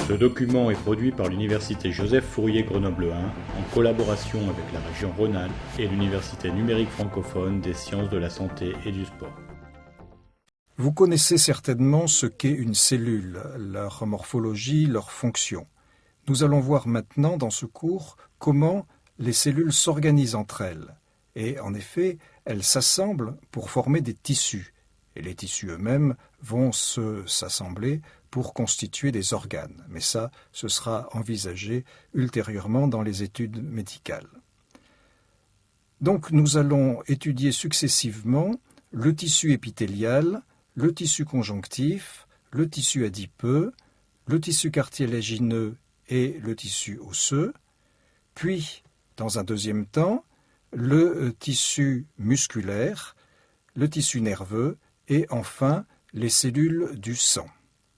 Ce document est produit par l'Université Joseph Fourier Grenoble 1 en collaboration avec la région Rhône-Alpes et l'Université numérique francophone des sciences de la santé et du sport. Vous connaissez certainement ce qu'est une cellule, leur morphologie, leur fonction. Nous allons voir maintenant dans ce cours comment les cellules s'organisent entre elles. Et en effet, elles s'assemblent pour former des tissus. Et les tissus eux-mêmes vont s'assembler pour constituer des organes. Mais ça, ce sera envisagé ultérieurement dans les études médicales. Donc nous allons étudier successivement le tissu épithélial, le tissu conjonctif, le tissu adipeux, le tissu cartilagineux et le tissu osseux, puis, dans un deuxième temps, le tissu musculaire, le tissu nerveux et enfin les cellules du sang.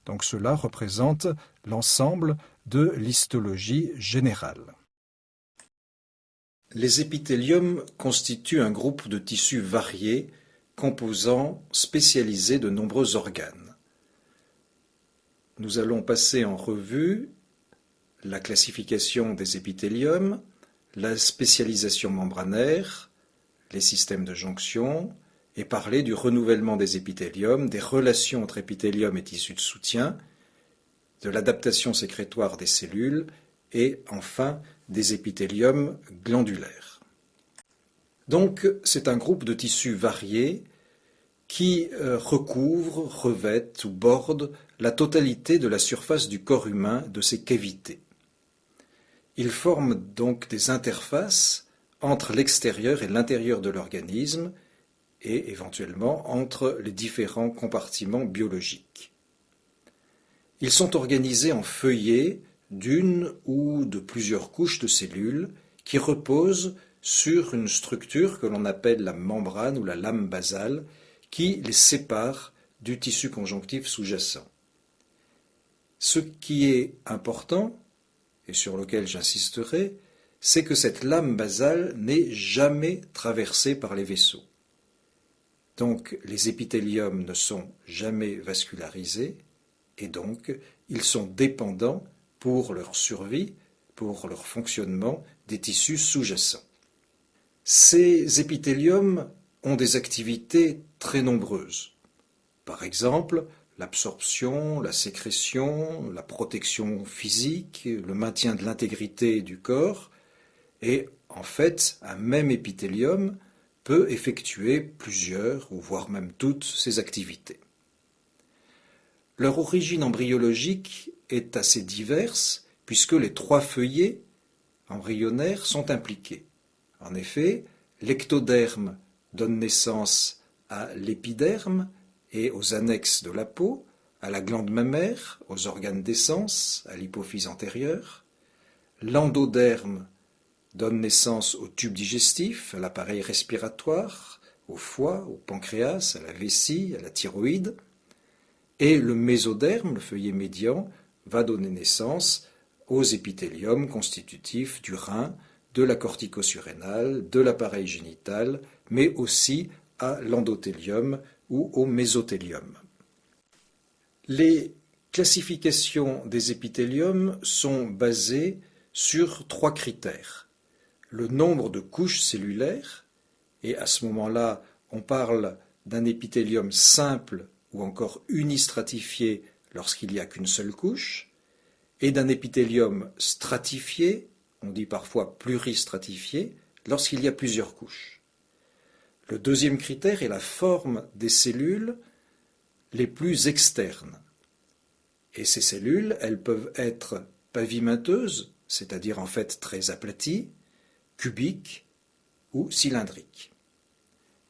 Donc cela représente l'ensemble de l'histologie générale. Les épithéliums constituent un groupe de tissus variés, composants spécialisés de nombreux organes. Nous allons passer en revue la classification des épithéliums, la spécialisation membranaire, les systèmes de jonction, et parler du renouvellement des épithéliums, des relations entre épithélium et tissus de soutien, de l'adaptation sécrétoire des cellules et enfin des épithéliums glandulaires. Donc c'est un groupe de tissus variés qui recouvre, revêtent ou bordent la totalité de la surface du corps humain, de ses cavités. Ils forment donc des interfaces entre l'extérieur et l'intérieur de l'organisme et éventuellement entre les différents compartiments biologiques. Ils sont organisés en feuillets d'une ou de plusieurs couches de cellules qui reposent sur une structure que l'on appelle la membrane ou la lame basale qui les sépare du tissu conjonctif sous-jacent. Ce qui est important, et sur lequel j'insisterai, c'est que cette lame basale n'est jamais traversée par les vaisseaux. Donc les épithéliums ne sont jamais vascularisés et donc ils sont dépendants pour leur survie, pour leur fonctionnement des tissus sous-jacents. Ces épithéliums ont des activités très nombreuses. Par exemple, l'absorption, la sécrétion, la protection physique, le maintien de l'intégrité du corps et en fait un même épithélium peut effectuer plusieurs ou voire même toutes ces activités. Leur origine embryologique est assez diverse puisque les trois feuillets embryonnaires sont impliqués. En effet, l'ectoderme donne naissance à l'épiderme et aux annexes de la peau, à la glande mammaire, aux organes d'essence, à l'hypophyse antérieure. L'endoderme donne naissance au tube digestif, à l'appareil respiratoire, au foie, au pancréas, à la vessie, à la thyroïde. Et le mésoderme, le feuillet médian, va donner naissance aux épithéliums constitutifs du rein, de la cortico-surrénale, de l'appareil génital, mais aussi à l'endothélium ou au mésothélium. Les classifications des épithéliums sont basées sur trois critères. Le nombre de couches cellulaires, et à ce moment-là, on parle d'un épithélium simple ou encore unistratifié lorsqu'il n'y a qu'une seule couche, et d'un épithélium stratifié, on dit parfois pluristratifié, lorsqu'il y a plusieurs couches. Le deuxième critère est la forme des cellules les plus externes. Et ces cellules, elles peuvent être pavimenteuses, c'est-à-dire en fait très aplaties, cubiques ou cylindriques.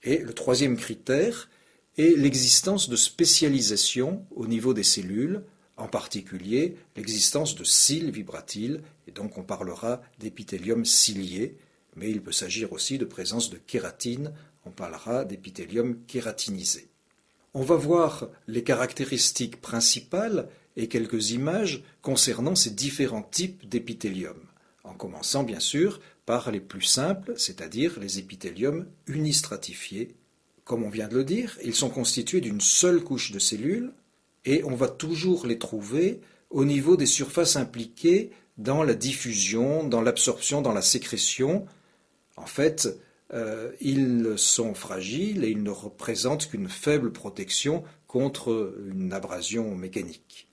Et le troisième critère est l'existence de spécialisation au niveau des cellules, en particulier l'existence de cils vibratiles, et donc on parlera d'épithélium cilié, mais il peut s'agir aussi de présence de kératine, on parlera d'épithélium kératinisé. On va voir les caractéristiques principales et quelques images concernant ces différents types d'épithélium, en commençant bien sûr par les plus simples, c'est-à-dire les épithéliums unistratifiés. Comme on vient de le dire, ils sont constitués d'une seule couche de cellules et on va toujours les trouver au niveau des surfaces impliquées dans la diffusion, dans l'absorption, dans la sécrétion. En fait, ils sont fragiles et ils ne représentent qu'une faible protection contre une abrasion mécanique.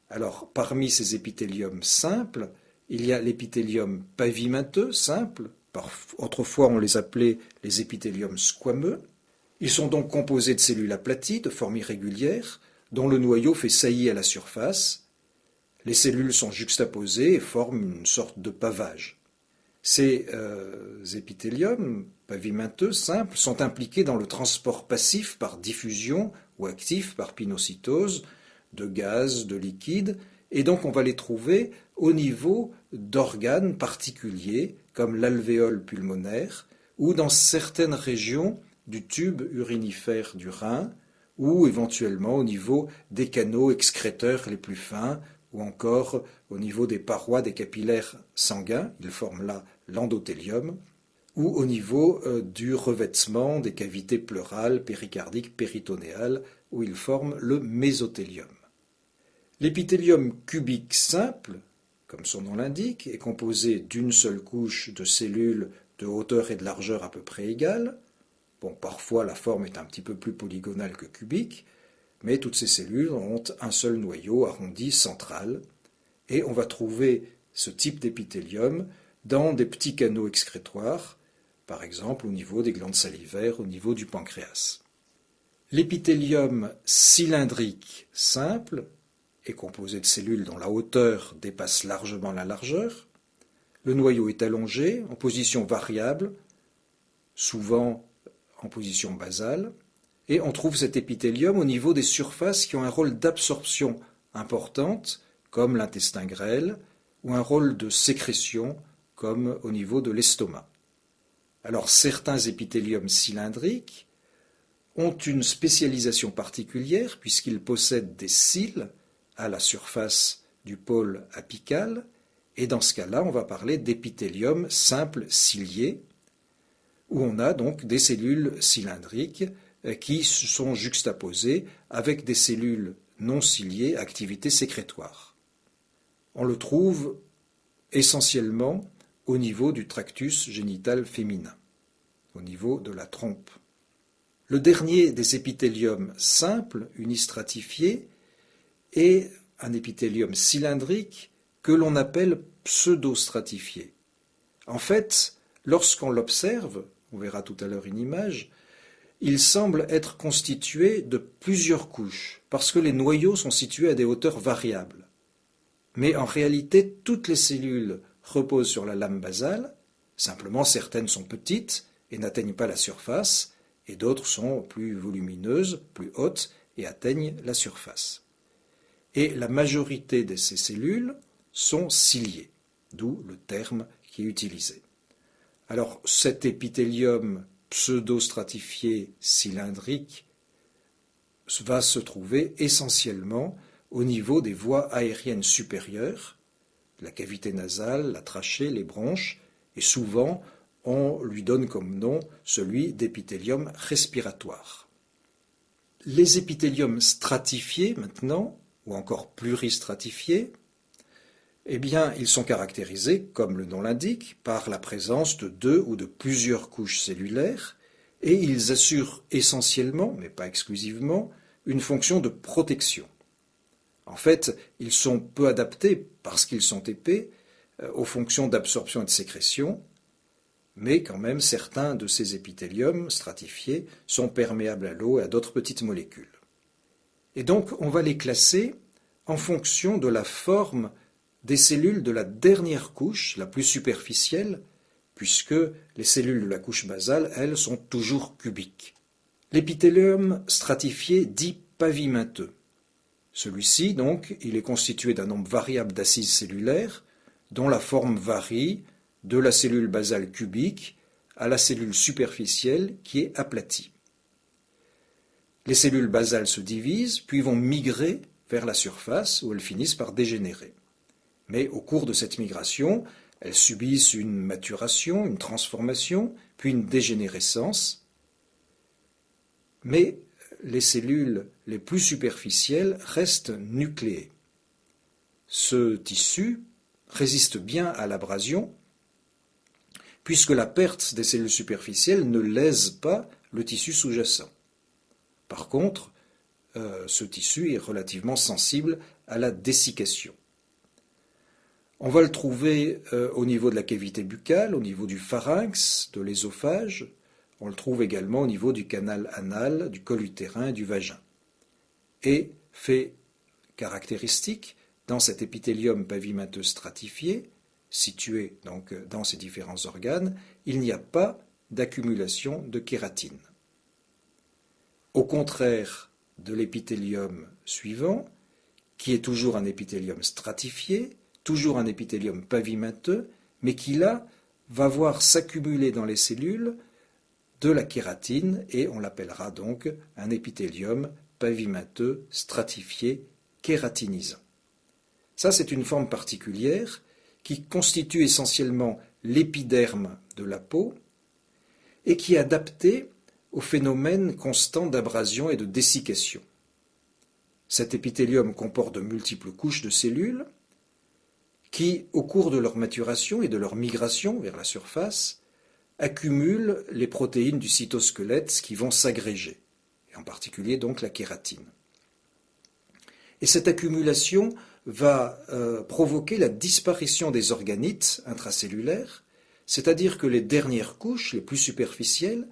Alors, parmi ces épithéliums simples, il y a l'épithélium pavimenteux simple. Autrefois, on les appelait les épithéliums squameux. Ils sont donc composés de cellules aplaties, de forme irrégulière, dont le noyau fait saillie à la surface. Les cellules sont juxtaposées et forment une sorte de pavage. Ces épithéliums pavimenteux simples sont impliqués dans le transport passif par diffusion ou actif par pinocytose de gaz, de liquide, et donc on va les trouver au niveau d'organes particuliers comme l'alvéole pulmonaire ou dans certaines régions du tube urinifère du rein ou éventuellement au niveau des canaux excréteurs les plus fins ou encore au niveau des parois des capillaires sanguins, ils forment là l'endothélium, ou au niveau du revêtement des cavités pleurales, péricardiques, péritonéales, où ils forment le mésothélium. L'épithélium cubique simple, comme son nom l'indique, est composé d'une seule couche de cellules de hauteur et de largeur à peu près égales. Bon, parfois la forme est un petit peu plus polygonale que cubique, mais toutes ces cellules ont un seul noyau arrondi central, et on va trouver ce type d'épithélium dans des petits canaux excrétoires, par exemple au niveau des glandes salivaires, au niveau du pancréas. L'épithélium cylindrique simple est composé de cellules dont la hauteur dépasse largement la largeur. Le noyau est allongé, en position variable, souvent en position basale, et on trouve cet épithélium au niveau des surfaces qui ont un rôle d'absorption importante, comme l'intestin grêle, ou un rôle de sécrétion, comme au niveau de l'estomac. Alors certains épithéliums cylindriques ont une spécialisation particulière puisqu'ils possèdent des cils à la surface du pôle apical, et dans ce cas-là, on va parler d'épithélium simple cilié, où on a donc des cellules cylindriques qui sont juxtaposées avec des cellules non ciliées à activité sécrétoire. On le trouve essentiellement au niveau du tractus génital féminin, au niveau de la trompe. Le dernier des épithéliums simples, unistratifiés, est un épithélium cylindrique que l'on appelle pseudostratifié. En fait, lorsqu'on l'observe, on verra tout à l'heure une image, il semble être constitué de plusieurs couches, parce que les noyaux sont situés à des hauteurs variables. Mais en réalité, toutes les cellules reposent sur la lame basale, simplement certaines sont petites et n'atteignent pas la surface, et d'autres sont plus volumineuses, plus hautes, et atteignent la surface. Et la majorité de ces cellules sont ciliées, d'où le terme qui est utilisé. Alors cet épithélium pseudostratifié cylindrique va se trouver essentiellement au niveau des voies aériennes supérieures, la cavité nasale, la trachée, les bronches, et souvent on lui donne comme nom celui d'épithélium respiratoire. Les épithéliums stratifiés maintenant, ou encore pluristratifiés, eh bien, ils sont caractérisés, comme le nom l'indique, par la présence de deux ou de plusieurs couches cellulaires, et ils assurent essentiellement, mais pas exclusivement, une fonction de protection. En fait, ils sont peu adaptés, parce qu'ils sont épais, aux fonctions d'absorption et de sécrétion, mais quand même certains de ces épithéliums stratifiés sont perméables à l'eau et à d'autres petites molécules. Et donc, on va les classer en fonction de la forme des cellules de la dernière couche, la plus superficielle, puisque les cellules de la couche basale, elles, sont toujours cubiques. L'épithélium stratifié dit pavimenteux. Celui-ci, donc, il est constitué d'un nombre variable d'assises cellulaires, dont la forme varie de la cellule basale cubique à la cellule superficielle qui est aplatie. Les cellules basales se divisent, puis vont migrer vers la surface où elles finissent par dégénérer. Mais au cours de cette migration, elles subissent une maturation, une transformation, puis une dégénérescence. Mais les cellules les plus superficielles restent nucléées. ce tissu résiste bien à l'abrasion, puisque la perte des cellules superficielles ne lèse pas le tissu sous-jacent. Par contre, ce tissu est relativement sensible à la dessiccation. On va le trouver au niveau de la cavité buccale, au niveau du pharynx, de l'œsophage. On le trouve également au niveau du canal anal, du col utérin et du vagin. Et fait caractéristique, dans cet épithélium pavimenteux stratifié, situé donc dans ces différents organes, il n'y a pas d'accumulation de kératine. Au contraire de l'épithélium suivant, qui est toujours un épithélium stratifié, toujours un épithélium pavimenteux, mais qui là va voir s'accumuler dans les cellules de la kératine et on l'appellera donc un épithélium pavimenteux stratifié kératinisant. Ça, c'est une forme particulière qui constitue essentiellement l'épiderme de la peau et qui est adaptée au phénomène constant d'abrasion et de dessiccation. Cet épithélium comporte de multiples couches de cellules qui, au cours de leur maturation et de leur migration vers la surface, accumulent les protéines du cytosquelette qui vont s'agréger, et en particulier donc la kératine. Et cette accumulation va provoquer la disparition des organites intracellulaires, c'est-à-dire que les dernières couches, les plus superficielles,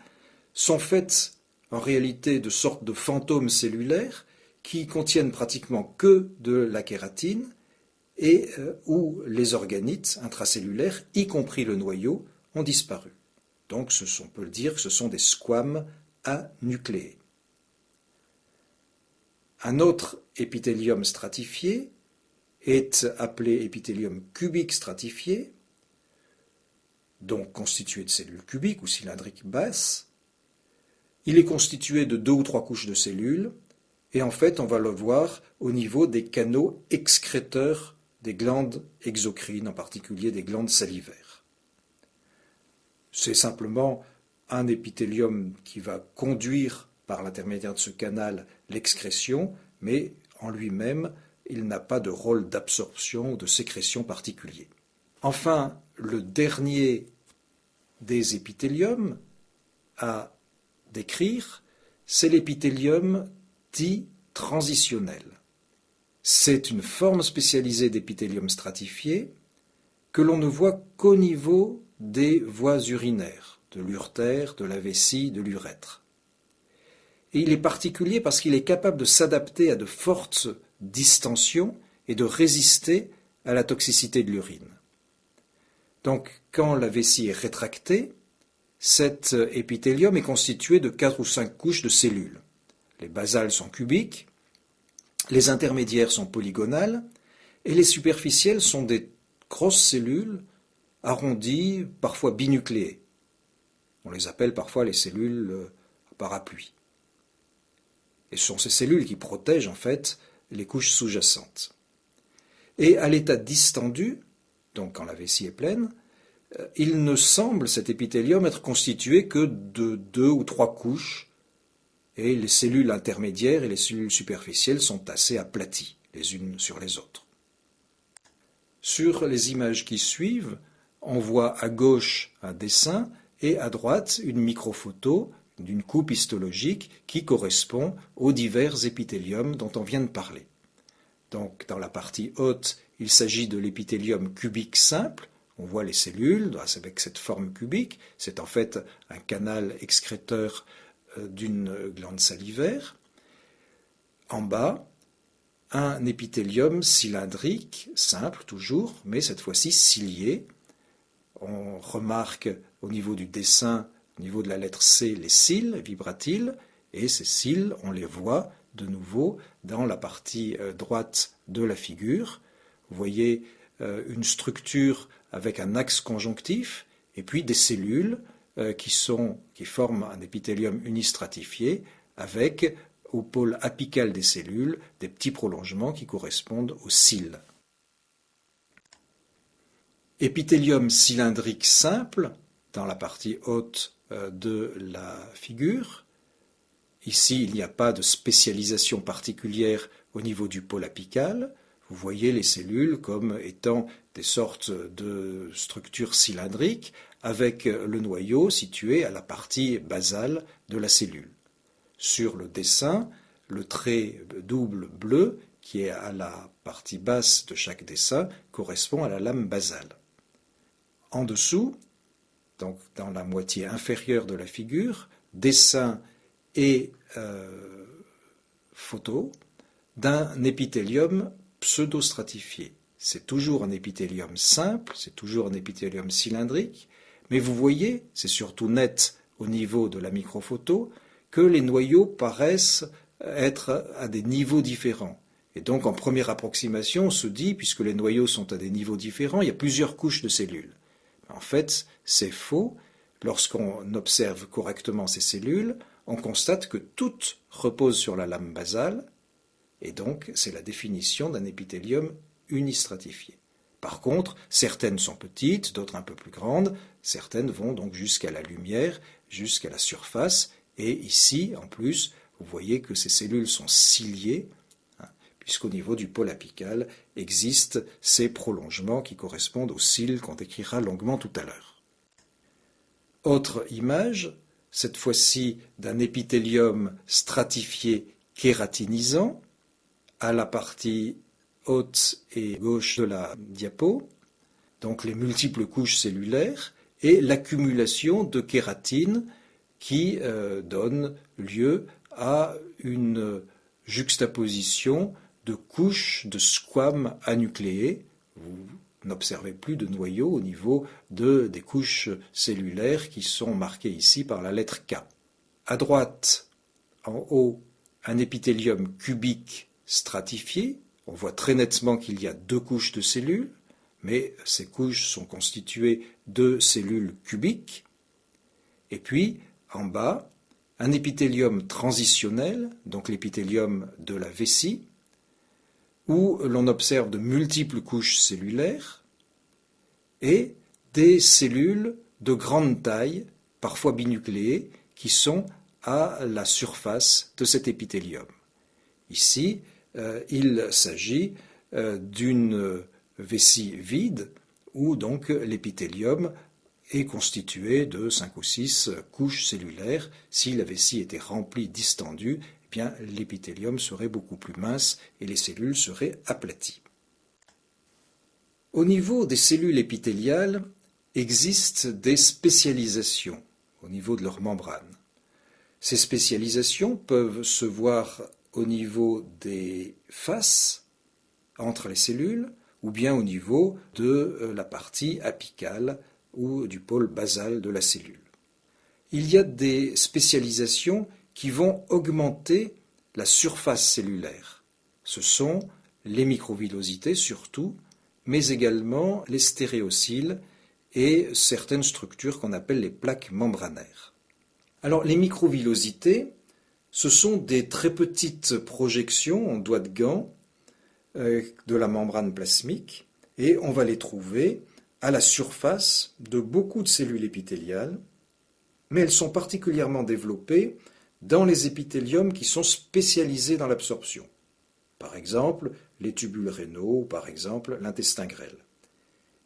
sont faites en réalité de sortes de fantômes cellulaires qui contiennent pratiquement que de la kératine et où les organites intracellulaires, y compris le noyau, ont disparu. Donc on peut le dire que ce sont des squames anucléés. Un autre épithélium stratifié est appelé épithélium cubique stratifié, donc constitué de cellules cubiques ou cylindriques basses. Il est constitué de 2 ou 3 couches de cellules, et en fait on va le voir au niveau des canaux excréteurs des glandes exocrines, en particulier des glandes salivaires. C'est simplement un épithélium qui va conduire par l'intermédiaire de ce canal l'excrétion, mais en lui-même, il n'a pas de rôle d'absorption ou de sécrétion particulier. Enfin, le dernier des épithéliums à décrire, c'est l'épithélium dit transitionnel. C'est une forme spécialisée d'épithélium stratifié que l'on ne voit qu'au niveau des voies urinaires, de l'urtère, de la vessie, de l'urètre. Et il est particulier parce qu'il est capable de s'adapter à de fortes distensions et de résister à la toxicité de l'urine. Donc, quand la vessie est rétractée, cet épithélium est constitué de 4 ou 5 couches de cellules. Les basales sont cubiques, les intermédiaires sont polygonales, et les superficielles sont des grosses cellules arrondies, parfois binucléées. On les appelle parfois les cellules parapluies. Et ce sont ces cellules qui protègent en fait les couches sous-jacentes. Et à l'état distendu, donc quand la vessie est pleine, il ne semble cet épithélium être constitué que de 2 ou 3 couches, et les cellules intermédiaires et les cellules superficielles sont assez aplaties les unes sur les autres. Sur les images qui suivent, on voit à gauche un dessin et à droite une microphoto d'une coupe histologique qui correspond aux divers épithéliums dont on vient de parler. Donc dans la partie haute, il s'agit de l'épithélium cubique simple. On voit les cellules avec cette forme cubique. C'est en fait un canal excréteur d'une glande salivaire. En bas, un épithélium cylindrique, simple toujours, mais cette fois-ci cilié. On remarque au niveau du dessin, au niveau de la lettre C, les cils vibratiles, et ces cils, on les voit de nouveau dans la partie droite de la figure. Vous voyez une structure avec un axe conjonctif, et puis des cellules qui forment un épithélium unistratifié avec, au pôle apical des cellules, des petits prolongements qui correspondent aux cils. Épithélium cylindrique simple, dans la partie haute de la figure. Ici, il n'y a pas de spécialisation particulière au niveau du pôle apical. Vous voyez les cellules comme étant des sortes de structures cylindriques avec le noyau situé à la partie basale de la cellule. Sur le dessin, le trait double bleu qui est à la partie basse de chaque dessin correspond à la lame basale. En dessous, donc dans la moitié inférieure de la figure, dessin et photo d'un épithélium pseudostratifié. C'est toujours un épithélium simple, c'est toujours un épithélium cylindrique, mais vous voyez, c'est surtout net au niveau de la microphoto, que les noyaux paraissent être à des niveaux différents. Et donc en première approximation, on se dit, puisque les noyaux sont à des niveaux différents, il y a plusieurs couches de cellules. En fait, c'est faux. Lorsqu'on observe correctement ces cellules, on constate que toutes reposent sur la lame basale, et donc c'est la définition d'un épithélium unistratifié. Par contre, certaines sont petites, d'autres un peu plus grandes, certaines vont donc jusqu'à la lumière, jusqu'à la surface, et ici, en plus, vous voyez que ces cellules sont ciliées, puisqu'au niveau du pôle apical existent ces prolongements qui correspondent aux cils qu'on décrira longuement tout à l'heure. Autre image, cette fois-ci d'un épithélium stratifié kératinisant, à la partie haute et gauche de la diapo, donc les multiples couches cellulaires et l'accumulation de kératine qui donne lieu à une juxtaposition de couches de squames anucléés. Vous n'observez plus de noyaux au niveau des couches cellulaires qui sont marquées ici par la lettre K. À droite, en haut, un épithélium cubique stratifié. On voit très nettement qu'il y a deux couches de cellules, mais ces couches sont constituées de cellules cubiques. Et puis, en bas, un épithélium transitionnel, donc l'épithélium de la vessie, où l'on observe de multiples couches cellulaires et des cellules de grande taille, parfois binucléées, qui sont à la surface de cet épithélium. Ici, il s'agit d'une vessie vide où donc l'épithélium est constitué de 5 ou 6 couches cellulaires. Si la vessie était remplie, distendue, eh bien l'épithélium serait beaucoup plus mince et les cellules seraient aplaties. Au niveau des cellules épithéliales, existent des spécialisations au niveau de leur membrane. Ces spécialisations peuvent se voir au niveau des faces entre les cellules ou bien au niveau de la partie apicale ou du pôle basal de la cellule. Il y a des spécialisations qui vont augmenter la surface cellulaire. Ce sont les microvillosités surtout, mais également les stéréocyles et certaines structures qu'on appelle les plaques membranaires. Alors les microvillosités, ce sont des très petites projections en doigts de gants de la membrane plasmique et on va les trouver à la surface de beaucoup de cellules épithéliales, mais elles sont particulièrement développées dans les épithéliums qui sont spécialisés dans l'absorption. Par exemple, les tubules rénaux ou par exemple l'intestin grêle.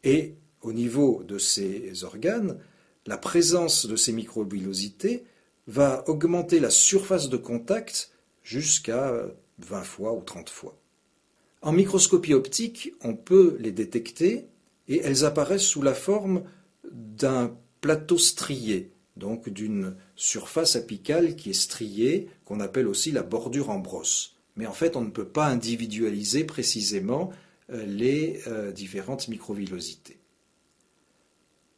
Et au niveau de ces organes, la présence de ces microvillosités va augmenter la surface de contact jusqu'à 20 fois ou 30 fois. En microscopie optique, on peut les détecter et elles apparaissent sous la forme d'un plateau strié, donc d'une surface apicale qui est striée, qu'on appelle aussi la bordure en brosse. Mais en fait, on ne peut pas individualiser précisément les différentes microvillosités.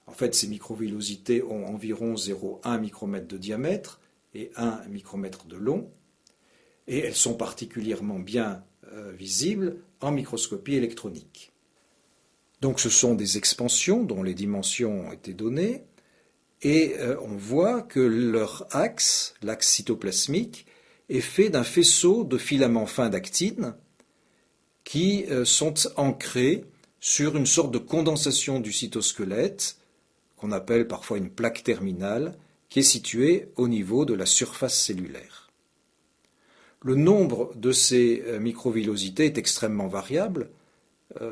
En fait, ces microvillosités ont environ 0,1 micromètre de diamètre et 1 micromètre de long, et elles sont particulièrement bien visibles en microscopie électronique. Donc ce sont des expansions dont les dimensions ont été données, et on voit que leur axe, l'axe cytoplasmique, est fait d'un faisceau de filaments fins d'actine qui sont ancrés sur une sorte de condensation du cytosquelette, qu'on appelle parfois une plaque terminale, qui est située au niveau de la surface cellulaire. Le nombre de ces microvillosités est extrêmement variable.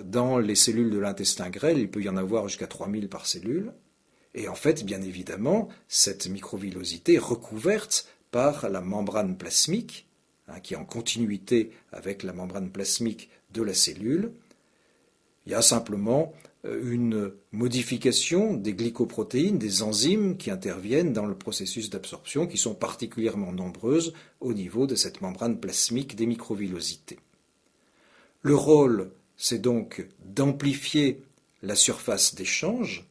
Dans les cellules de l'intestin grêle, il peut y en avoir jusqu'à 3000 par cellule. Et en fait, bien évidemment, cette microvillosité est recouverte par la membrane plasmique, qui est en continuité avec la membrane plasmique de la cellule. Il y a simplement une modification des glycoprotéines, des enzymes qui interviennent dans le processus d'absorption, qui sont particulièrement nombreuses au niveau de cette membrane plasmique des microvillosités. Le rôle, c'est donc d'amplifier la surface d'échange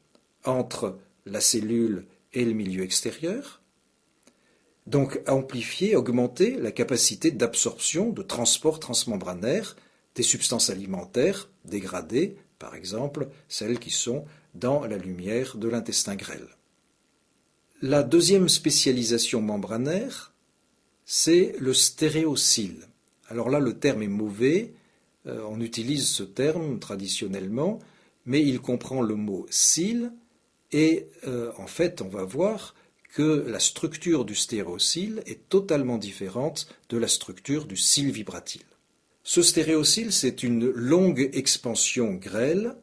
entre la cellule et le milieu extérieur, donc amplifier, augmenter la capacité d'absorption, de transport transmembranaire des substances alimentaires dégradées, par exemple celles qui sont dans la lumière de l'intestin grêle. La deuxième spécialisation membranaire, c'est le stéréocyle. Alors là, le terme est mauvais, on utilise ce terme traditionnellement, mais il comprend le mot cyle, et en fait, on va voir que la structure du stéréocyle est totalement différente de la structure du cyle vibratile. Ce stéréocyle, c'est une longue expansion grêle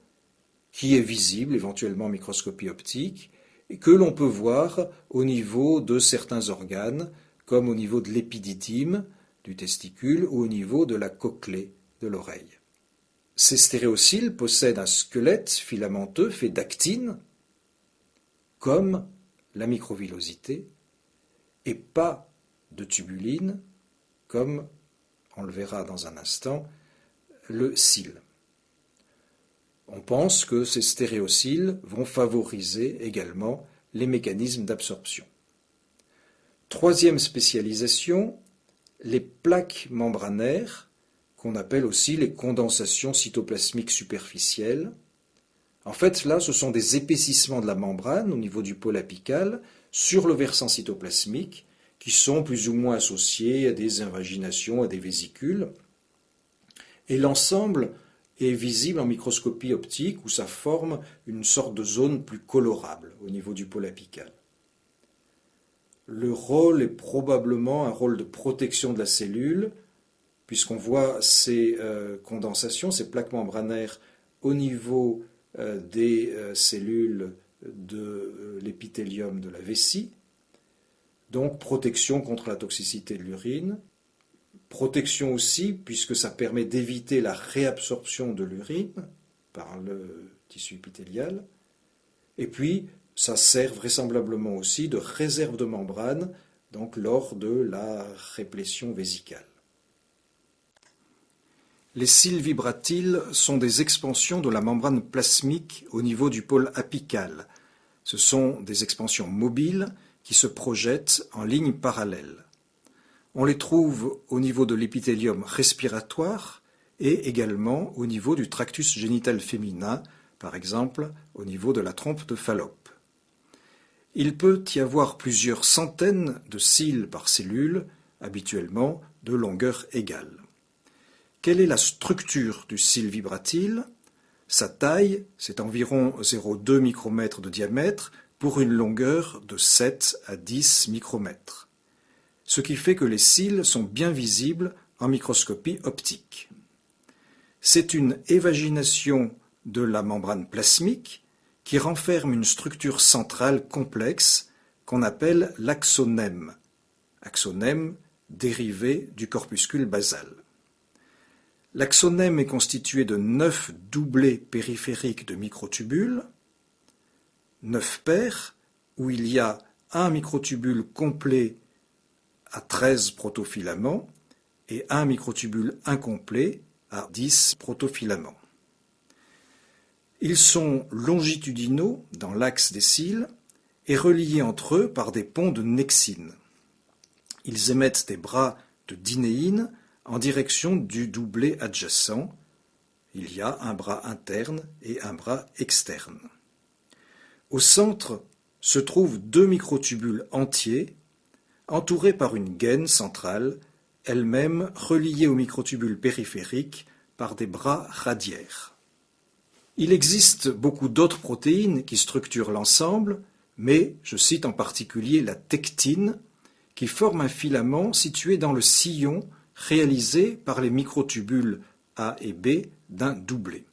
qui est visible éventuellement en microscopie optique et que l'on peut voir au niveau de certains organes, comme au niveau de l'épididyme du testicule ou au niveau de la cochlée de l'oreille. Ces stéréocyles possèdent un squelette filamenteux fait d'actine, comme la microvillosité, et pas de tubuline, comme, on le verra dans un instant, le cyle. On pense que ces stéréocyles vont favoriser également les mécanismes d'absorption. Troisième spécialisation, les plaques membranaires, qu'on appelle aussi les condensations cytoplasmiques superficielles. En fait, là, ce sont des épaississements de la membrane au niveau du pôle apical sur le versant cytoplasmique qui sont plus ou moins associés à des invaginations, à des vésicules. Et l'ensemble est visible en microscopie optique où ça forme une sorte de zone plus colorable au niveau du pôle apical. Le rôle est probablement un rôle de protection de la cellule, puisqu'on voit ces condensations, ces plaques membranaires au niveau des cellules de l'épithélium de la vessie. Donc protection contre la toxicité de l'urine, protection aussi puisque ça permet d'éviter la réabsorption de l'urine par le tissu épithélial, et puis ça sert vraisemblablement aussi de réserve de membrane donc lors de la réplétion vésicale. Les cils vibratiles sont des expansions de la membrane plasmique au niveau du pôle apical. Ce sont des expansions mobiles qui se projettent en ligne parallèle. On les trouve au niveau de l'épithélium respiratoire et également au niveau du tractus génital féminin, par exemple au niveau de la trompe de Fallope. Il peut y avoir plusieurs centaines de cils par cellule, habituellement de longueur égale. Quelle est la structure du cyle vibratile? Sa taille, c'est environ 0,2 micromètres de diamètre pour une longueur de 7 à 10 micromètres. Ce qui fait que les cils sont bien visibles en microscopie optique. C'est une évagination de la membrane plasmique qui renferme une structure centrale complexe qu'on appelle l'axonème. Axonème dérivé du corpuscule basal. L'axonème est constitué de 9 doublés périphériques de microtubules, 9 paires, où il y a un microtubule complet à 13 protofilaments et un microtubule incomplet à 10 protofilaments. Ils sont longitudinaux dans l'axe des cils et reliés entre eux par des ponts de nexine. Ils émettent des bras de dynéine en direction du doublet adjacent. Il y a un bras interne et un bras externe. Au centre se trouvent 2 microtubules entiers, entourés par une gaine centrale, elle-même reliée aux microtubules périphériques par des bras radiaires. Il existe beaucoup d'autres protéines qui structurent l'ensemble, mais je cite en particulier la tectine, qui forme un filament situé dans le sillon réalisée par les microtubules A et B d'un doublé.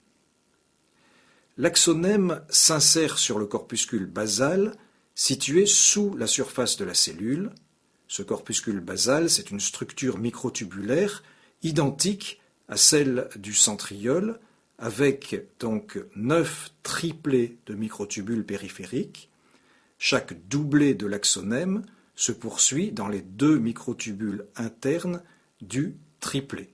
L'axonème s'insère sur le corpuscule basal situé sous la surface de la cellule. Ce corpuscule basal, c'est une structure microtubulaire identique à celle du centriole, avec donc 9 triplés de microtubules périphériques. Chaque doublé de l'axonème se poursuit dans les 2 microtubules internes du triplet.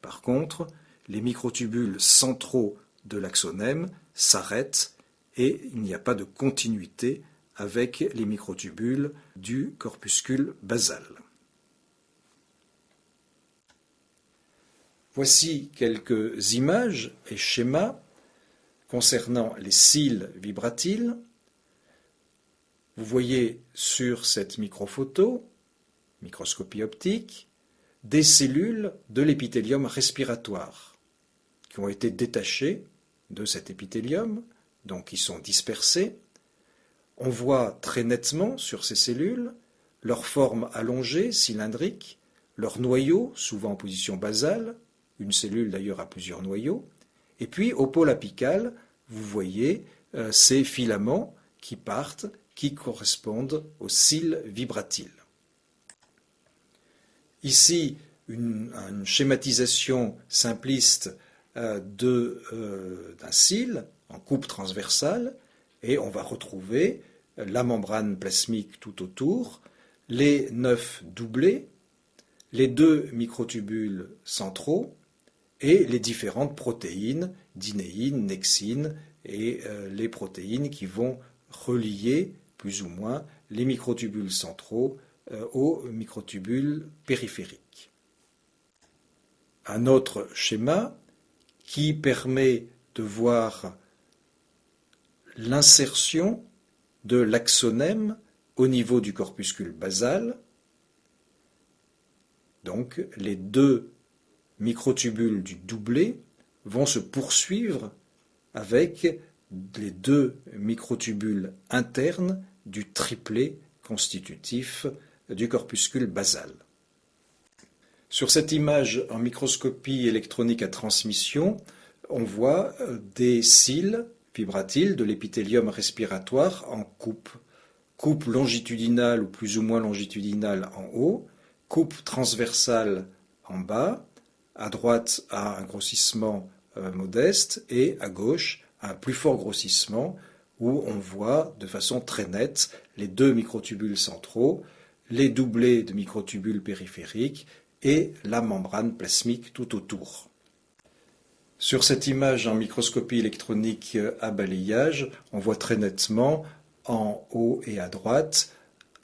Par contre, les microtubules centraux de l'axonème s'arrêtent et il n'y a pas de continuité avec les microtubules du corpuscule basal. Voici quelques images et schémas concernant les cils vibratiles. Vous voyez sur cette microphoto, microscopie optique, des cellules de l'épithélium respiratoire qui ont été détachées de cet épithélium, donc qui sont dispersées. On voit très nettement sur ces cellules leur forme allongée, cylindrique, leur noyau, souvent en position basale, une cellule d'ailleurs a plusieurs noyaux, et puis au pôle apical, vous voyez ces filaments qui partent, qui correspondent aux cils vibratiles. Ici, une schématisation simpliste d'un cil en coupe transversale, et on va retrouver la membrane plasmique tout autour, les 9 doublés, les 2 microtubules centraux et les différentes protéines, dynéine, nexine et les protéines qui vont relier plus ou moins les microtubules centraux aux microtubules périphériques. Un autre schéma qui permet de voir l'insertion de l'axonème au niveau du corpuscule basal. Donc les 2 microtubules du doublé vont se poursuivre avec les 2 microtubules internes du triplet constitutif du corpuscule basal. Sur cette image en microscopie électronique à transmission, on voit des cils vibratiles de l'épithélium respiratoire en coupe longitudinale ou plus ou moins longitudinale en haut, coupe transversale en bas, à droite à un grossissement modeste et à gauche à un plus fort grossissement où on voit de façon très nette les 2 microtubules centraux, les doublés de microtubules périphériques et la membrane plasmique tout autour. Sur cette image en microscopie électronique à balayage, on voit très nettement en haut et à droite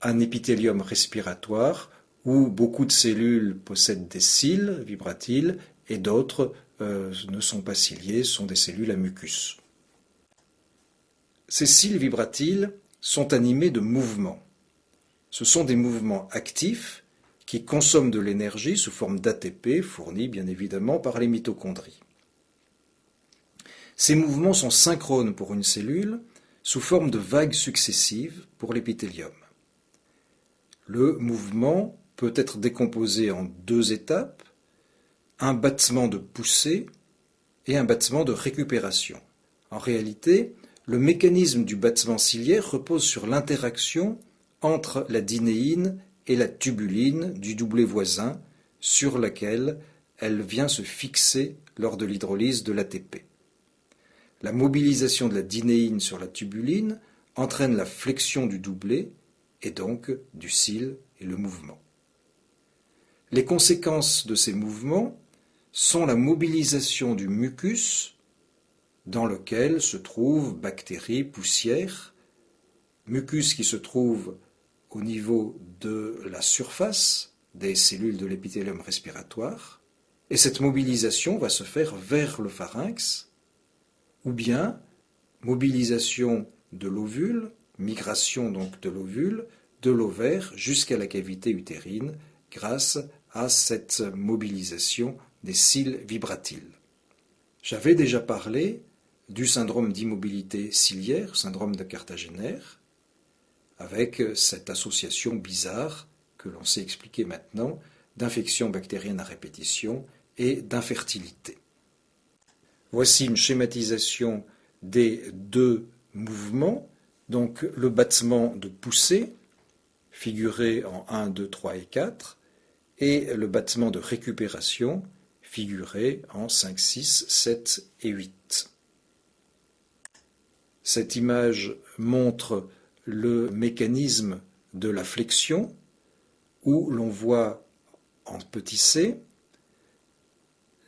un épithélium respiratoire où beaucoup de cellules possèdent des cils vibratiles et d'autres ne sont pas ciliés, sont des cellules à mucus. Ces cils vibratiles sont animés de mouvements. Ce sont des mouvements actifs qui consomment de l'énergie sous forme d'ATP fournie bien évidemment par les mitochondries. Ces mouvements sont synchrones pour une cellule sous forme de vagues successives pour l'épithélium. Le mouvement peut être décomposé en 2 étapes, un battement de poussée et un battement de récupération. En réalité, le mécanisme du battement ciliaire repose sur l'interaction entre la dynéine et la tubuline du doublé voisin sur laquelle elle vient se fixer lors de l'hydrolyse de l'ATP. La mobilisation de la dynéine sur la tubuline entraîne la flexion du doublé et donc du cil et le mouvement. Les conséquences de ces mouvements sont la mobilisation du mucus dans lequel se trouvent bactéries, poussières, mucus qui se trouve au niveau de la surface des cellules de l'épithélium respiratoire, et cette mobilisation va se faire vers le pharynx, ou bien mobilisation de l'ovule, migration donc de l'ovule, de l'ovaire jusqu'à la cavité utérine grâce à cette mobilisation des cils vibratiles. J'avais déjà parlé du syndrome d'immobilité ciliaire, syndrome de Cartagener, avec cette association bizarre que l'on sait expliquer maintenant d'infections bactériennes à répétition et d'infertilité. Voici une schématisation des deux mouvements, donc le battement de poussée, figuré en 1, 2, 3 et 4, et le battement de récupération, figuré en 5, 6, 7 et 8. Cette image montre le mécanisme de la flexion, où l'on voit en petit c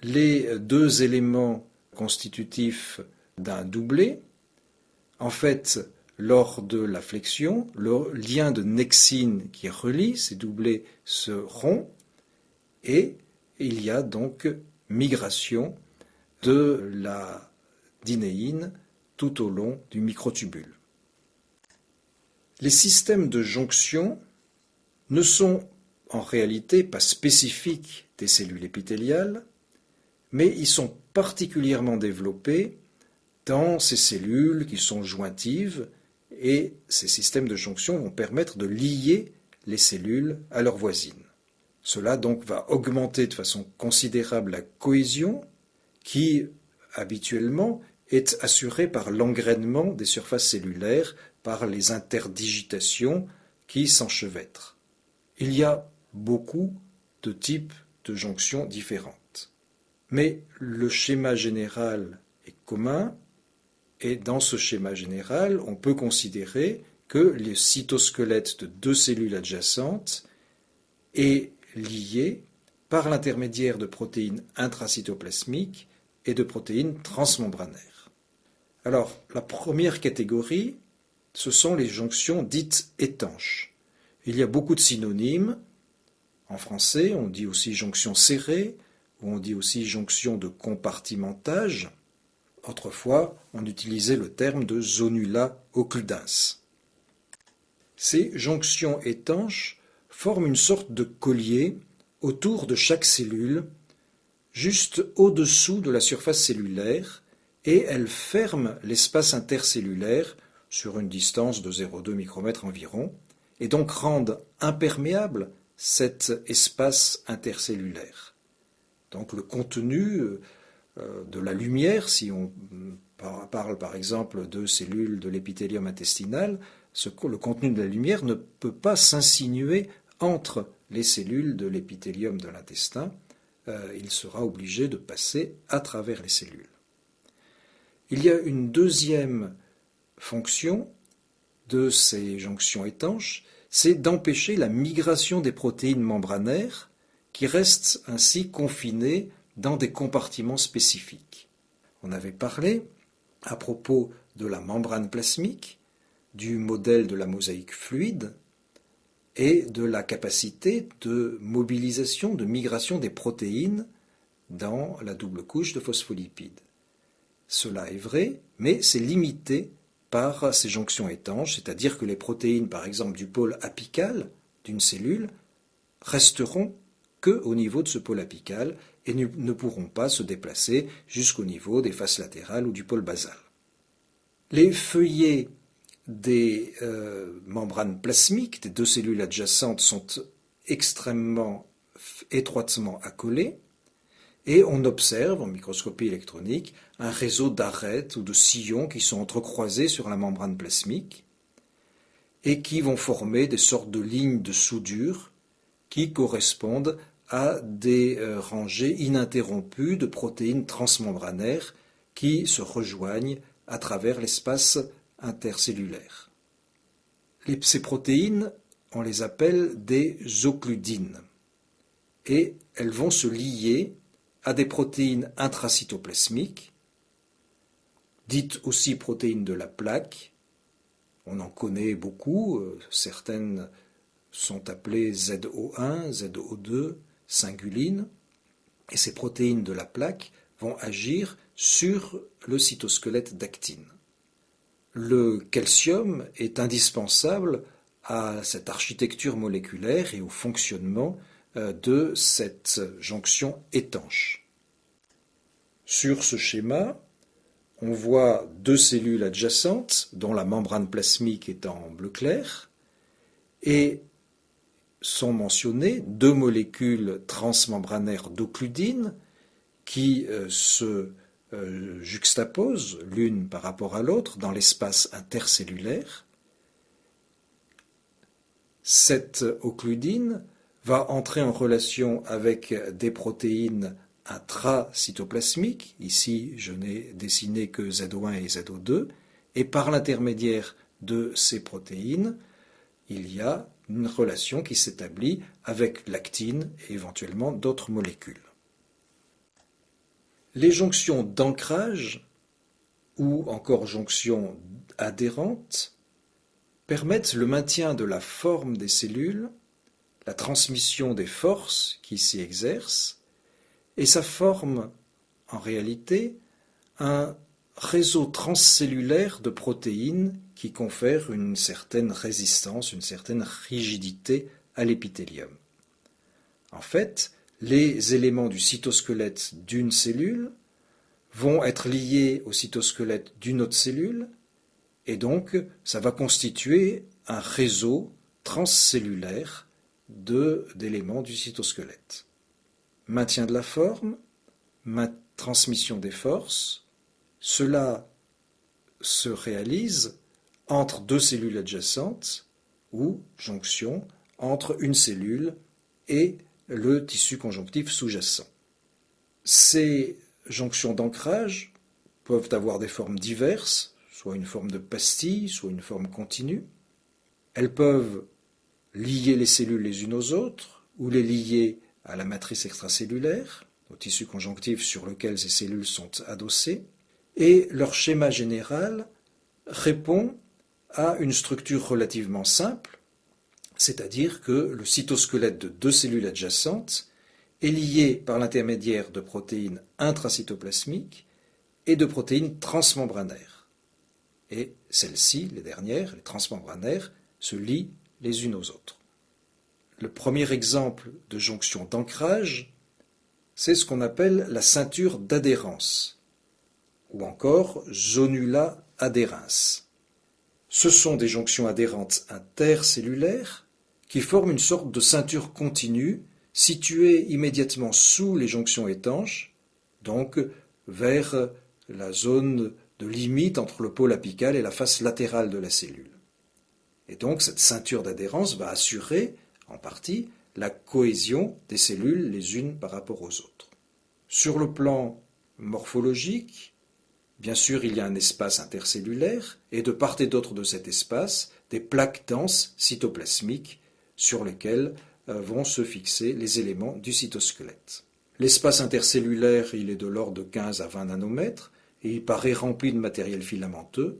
les deux éléments constitutifs d'un doublé. En fait, lors de la flexion, le lien de nexine qui relie ces doublés se rompt et il y a donc migration de la dinéine tout au long du microtubule. Les systèmes de jonction ne sont en réalité pas spécifiques des cellules épithéliales, mais ils sont particulièrement développés dans ces cellules qui sont jointives et ces systèmes de jonction vont permettre de lier les cellules à leurs voisines. Cela donc va augmenter de façon considérable la cohésion qui habituellement est assurée par l'engrainement des surfaces cellulaires par les interdigitations qui s'enchevêtrent. Il y a beaucoup de types de jonctions différentes. Mais le schéma général est commun, et dans ce schéma général, on peut considérer que le cytosquelette de deux cellules adjacentes est lié par l'intermédiaire de protéines intracytoplasmiques et de protéines transmembranaires. Alors, la première catégorie, ce sont les jonctions dites étanches. Il y a beaucoup de synonymes. En français, on dit aussi jonction serrée, ou on dit aussi jonction de compartimentage. Autrefois, on utilisait le terme de zonula occludens. Ces jonctions étanches forment une sorte de collier autour de chaque cellule, juste au-dessous de la surface cellulaire, et elles ferment l'espace intercellulaire sur une distance de 0,2 micromètre environ, et donc rendent imperméable cet espace intercellulaire. Donc le contenu de la lumière, si on parle par exemple de cellules de l'épithélium intestinal, le contenu de la lumière ne peut pas s'insinuer entre les cellules de l'épithélium de l'intestin. Il sera obligé de passer à travers les cellules. Il y a une deuxième fonction de ces jonctions étanches, c'est d'empêcher la migration des protéines membranaires qui restent ainsi confinées dans des compartiments spécifiques. On avait parlé à propos de la membrane plasmique, du modèle de la mosaïque fluide et de la capacité de mobilisation, de migration des protéines dans la double couche de phospholipides. Cela est vrai, mais c'est limité par ces jonctions étanches, c'est-à-dire que les protéines, par exemple, du pôle apical d'une cellule, resteront qu'au niveau de ce pôle apical et ne pourront pas se déplacer jusqu'au niveau des faces latérales ou du pôle basal. Les feuillets des membranes plasmiques des deux cellules adjacentes sont extrêmement étroitement accolés et on observe en microscopie électronique un réseau d'arêtes ou de sillons qui sont entrecroisés sur la membrane plasmique et qui vont former des sortes de lignes de soudure qui correspondent à des rangées ininterrompues de protéines transmembranaires qui se rejoignent à travers l'espace intercellulaire. Ces protéines, on les appelle des occludines et elles vont se lier à des protéines intracytoplasmiques, dites aussi protéines de la plaque. On en connaît beaucoup, certaines sont appelées ZO1, ZO2, synguline, et ces protéines de la plaque vont agir sur le cytosquelette d'actine. Le calcium est indispensable à cette architecture moléculaire et au fonctionnement de cette jonction étanche. Sur ce schéma, on voit deux cellules adjacentes dont la membrane plasmique est en bleu clair et sont mentionnées 2 molécules transmembranaires d'occludine qui se juxtaposent l'une par rapport à l'autre dans l'espace intercellulaire. Cette occludine va entrer en relation avec des protéines intracytoplasmiques. Ici, je n'ai dessiné que ZO1 et ZO2. Et par l'intermédiaire de ces protéines, il y a une relation qui s'établit avec l'actine et éventuellement d'autres molécules. Les jonctions d'ancrage ou encore jonctions adhérentes permettent le maintien de la forme des cellules, la transmission des forces qui s'y exercent, et ça forme en réalité un réseau transcellulaire de protéines qui confère une certaine résistance, une certaine rigidité à l'épithélium. En fait, les éléments du cytosquelette d'une cellule vont être liés au cytosquelette d'une autre cellule, et donc ça va constituer un réseau transcellulaire d'éléments du cytosquelette. Maintien de la forme, transmission des forces, cela se réalise entre 2 cellules adjacentes ou jonction entre une cellule et le tissu conjonctif sous-jacent. Ces jonctions d'ancrage peuvent avoir des formes diverses, soit une forme de pastille, soit une forme continue. Elles peuvent lier les cellules les unes aux autres ou les lier à la matrice extracellulaire, au tissu conjonctif sur lequel ces cellules sont adossées, et leur schéma général répond à une structure relativement simple, c'est-à-dire que le cytosquelette de 2 cellules adjacentes est lié par l'intermédiaire de protéines intracytoplasmiques et de protéines transmembranaires. Et celles-ci, les dernières, les transmembranaires, se lient les unes aux autres. Le premier exemple de jonction d'ancrage, c'est ce qu'on appelle la ceinture d'adhérence, ou encore zonula adhérens. Ce sont des jonctions adhérentes intercellulaires qui forment une sorte de ceinture continue située immédiatement sous les jonctions étanches, donc vers la zone de limite entre le pôle apical et la face latérale de la cellule. Et donc cette ceinture d'adhérence va assurer, en partie, la cohésion des cellules les unes par rapport aux autres. Sur le plan morphologique, bien sûr, il y a un espace intercellulaire, et de part et d'autre de cet espace, des plaques denses cytoplasmiques sur lesquelles vont se fixer les éléments du cytosquelette. L'espace intercellulaire, il est de l'ordre de 15 à 20 nanomètres, et il paraît rempli de matériel filamenteux.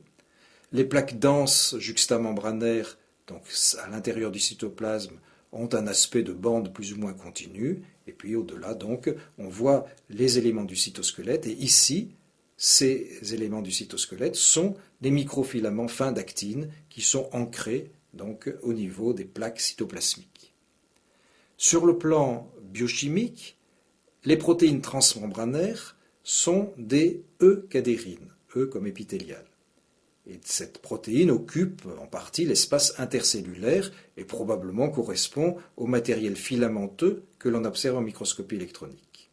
Les plaques denses juxtamembranaires, donc à l'intérieur du cytoplasme, ont un aspect de bande plus ou moins continue, et puis au-delà, donc, on voit les éléments du cytosquelette, et ici, ces éléments du cytosquelette sont des microfilaments fins d'actine qui sont ancrés donc, au niveau des plaques cytoplasmiques. Sur le plan biochimique, les protéines transmembranaires sont des eucadérines, E comme épithélial. Et cette protéine occupe en partie l'espace intercellulaire et probablement correspond au matériel filamenteux que l'on observe en microscopie électronique.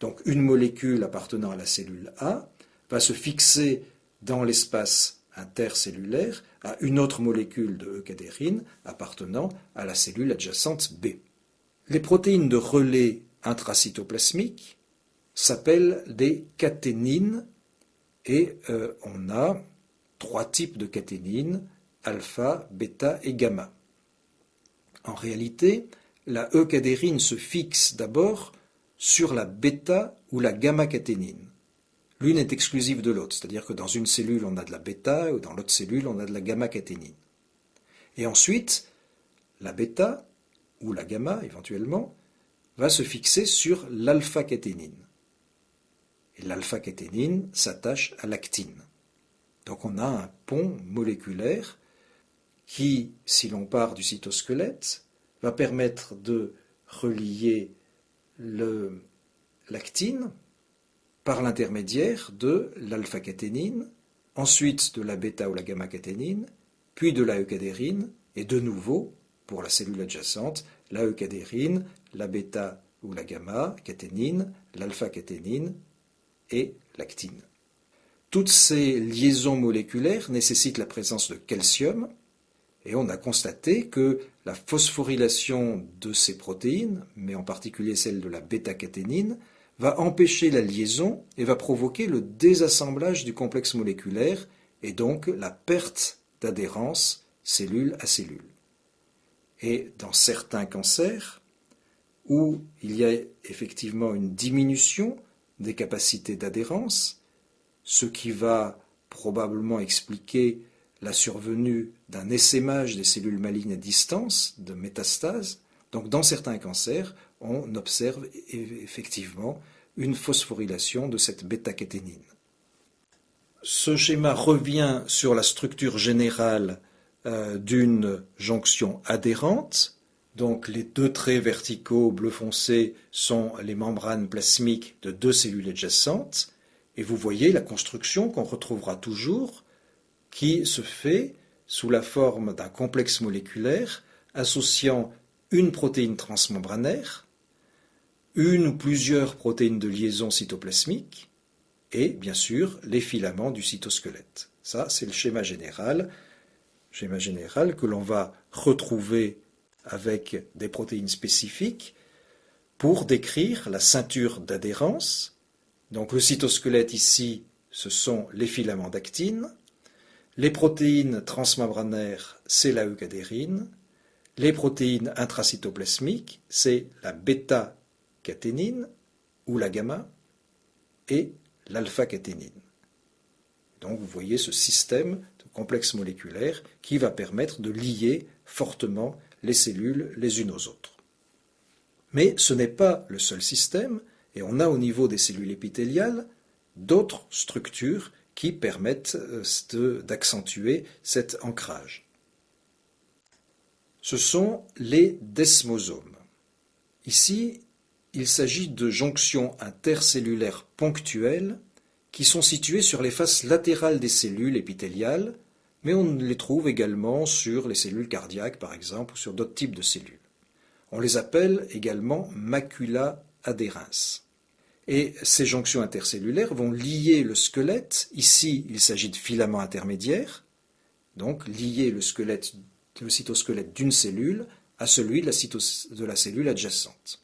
Donc une molécule appartenant à la cellule A va se fixer dans l'espace intercellulaire à une autre molécule de eucadérine appartenant à la cellule adjacente B. Les protéines de relais intracytoplasmiques s'appellent des caténines et on a 3 types de caténines, alpha, bêta et gamma. En réalité, la eucadérine se fixe d'abord sur la bêta ou la gamma-caténine. L'une est exclusive de l'autre, c'est-à-dire que dans une cellule on a de la bêta ou dans l'autre cellule on a de la gamma-caténine. Et ensuite, la bêta ou la gamma éventuellement va se fixer sur l'alpha-caténine. Et l'alpha-caténine s'attache à l'actine. Donc on a un pont moléculaire qui, si l'on part du cytosquelette, va permettre de relier l'actine par l'intermédiaire de l'alpha-caténine, ensuite de la bêta ou la gamma-caténine, puis de la eucadérine, et de nouveau pour la cellule adjacente, la E-cadérine, la bêta ou la gamma-caténine, l'alpha-caténine et l'actine. Toutes ces liaisons moléculaires nécessitent la présence de calcium et on a constaté que la phosphorylation de ces protéines, mais en particulier celle de la bêta-caténine, va empêcher la liaison et va provoquer le désassemblage du complexe moléculaire et donc la perte d'adhérence cellule à cellule. Et dans certains cancers, où il y a effectivement une diminution des capacités d'adhérence, ce qui va probablement expliquer la survenue d'un essaimage des cellules malignes à distance, de métastases. Donc dans certains cancers, on observe effectivement une phosphorylation de cette bêta-caténine. Ce schéma revient sur la structure générale d'une jonction adhérente. Donc les deux traits verticaux bleu foncé sont les membranes plasmiques de deux cellules adjacentes. Et vous voyez la construction qu'on retrouvera toujours, qui se fait sous la forme d'un complexe moléculaire associant une protéine transmembranaire, une ou plusieurs protéines de liaison cytoplasmique et bien sûr les filaments du cytosquelette. Ça, c'est le schéma général que l'on va retrouver avec des protéines spécifiques pour décrire la ceinture d'adhérence. Donc le cytosquelette ici, ce sont les filaments d'actine. Les protéines transmembranaires, c'est la E-cadérine. Les protéines intracytoplasmiques, c'est la bêta-caténine ou la gamma et l'alpha-caténine. Donc vous voyez ce système de complexe moléculaire qui va permettre de lier fortement les cellules les unes aux autres. Mais ce n'est pas le seul système, et on a au niveau des cellules épithéliales d'autres structures qui permettent d'accentuer cet ancrage. Ce sont les desmosomes. Ici, il s'agit de jonctions intercellulaires ponctuelles qui sont situées sur les faces latérales des cellules épithéliales, mais on les trouve également sur les cellules cardiaques, par exemple, ou sur d'autres types de cellules. On les appelle également macula adherens. Et ces jonctions intercellulaires vont lier le squelette. Ici, il s'agit de filaments intermédiaires, donc lier le cytosquelette d'une cellule à celui de la cellule adjacente.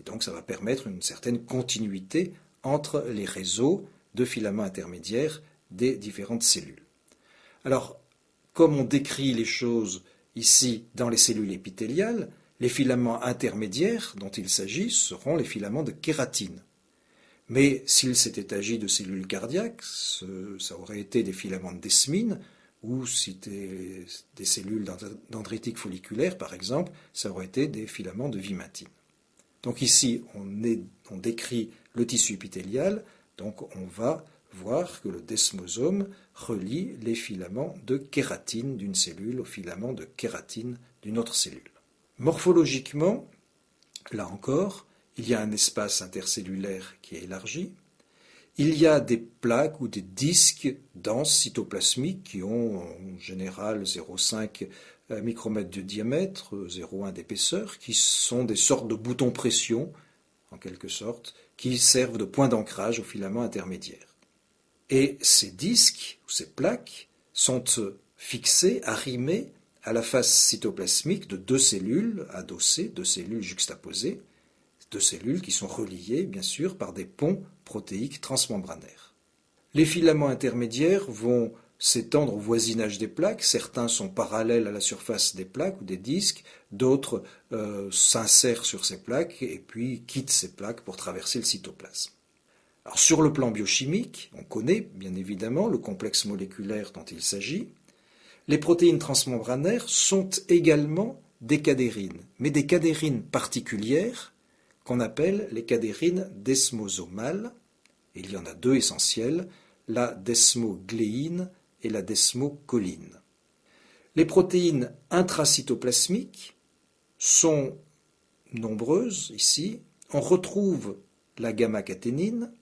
Et donc ça va permettre une certaine continuité entre les réseaux de filaments intermédiaires des différentes cellules. Alors, comme on décrit les choses ici dans les cellules épithéliales, les filaments intermédiaires dont il s'agit seront les filaments de kératine. Mais s'il s'était agi de cellules cardiaques, ça aurait été des filaments de desmine, ou si c'était des cellules dendritiques folliculaires, par exemple, ça aurait été des filaments de vimatine. Donc ici, on décrit le tissu épithélial, donc on va voir que le desmosome relie les filaments de kératine d'une cellule aux filaments de kératine d'une autre cellule. Morphologiquement, là encore, il y a un espace intercellulaire qui est élargi. Il y a des plaques ou des disques denses cytoplasmiques qui ont en général 0,5 micromètres de diamètre, 0,1 d'épaisseur, qui sont des sortes de boutons pression, en quelque sorte, qui servent de point d'ancrage aux filaments intermédiaires. Et ces disques, ou ces plaques, sont fixés, arrimés à la face cytoplasmique de deux cellules adossées, deux cellules juxtaposées, deux cellules qui sont reliées, bien sûr, par des ponts protéiques transmembranaires. Les filaments intermédiaires vont s'étendre au voisinage des plaques. Certains sont parallèles à la surface des plaques ou des disques, d'autres s'insèrent sur ces plaques et puis quittent ces plaques pour traverser le cytoplasme. Alors, sur le plan biochimique, on connaît bien évidemment le complexe moléculaire dont il s'agit. Les protéines transmembranaires sont également des cadérines, mais des cadérines particulières qu'on appelle les cadérines desmosomales. Il y en a deux essentielles, la desmogléine et la desmocholine. Les protéines intracytoplasmiques sont nombreuses ici. On retrouve la gamma-caténine,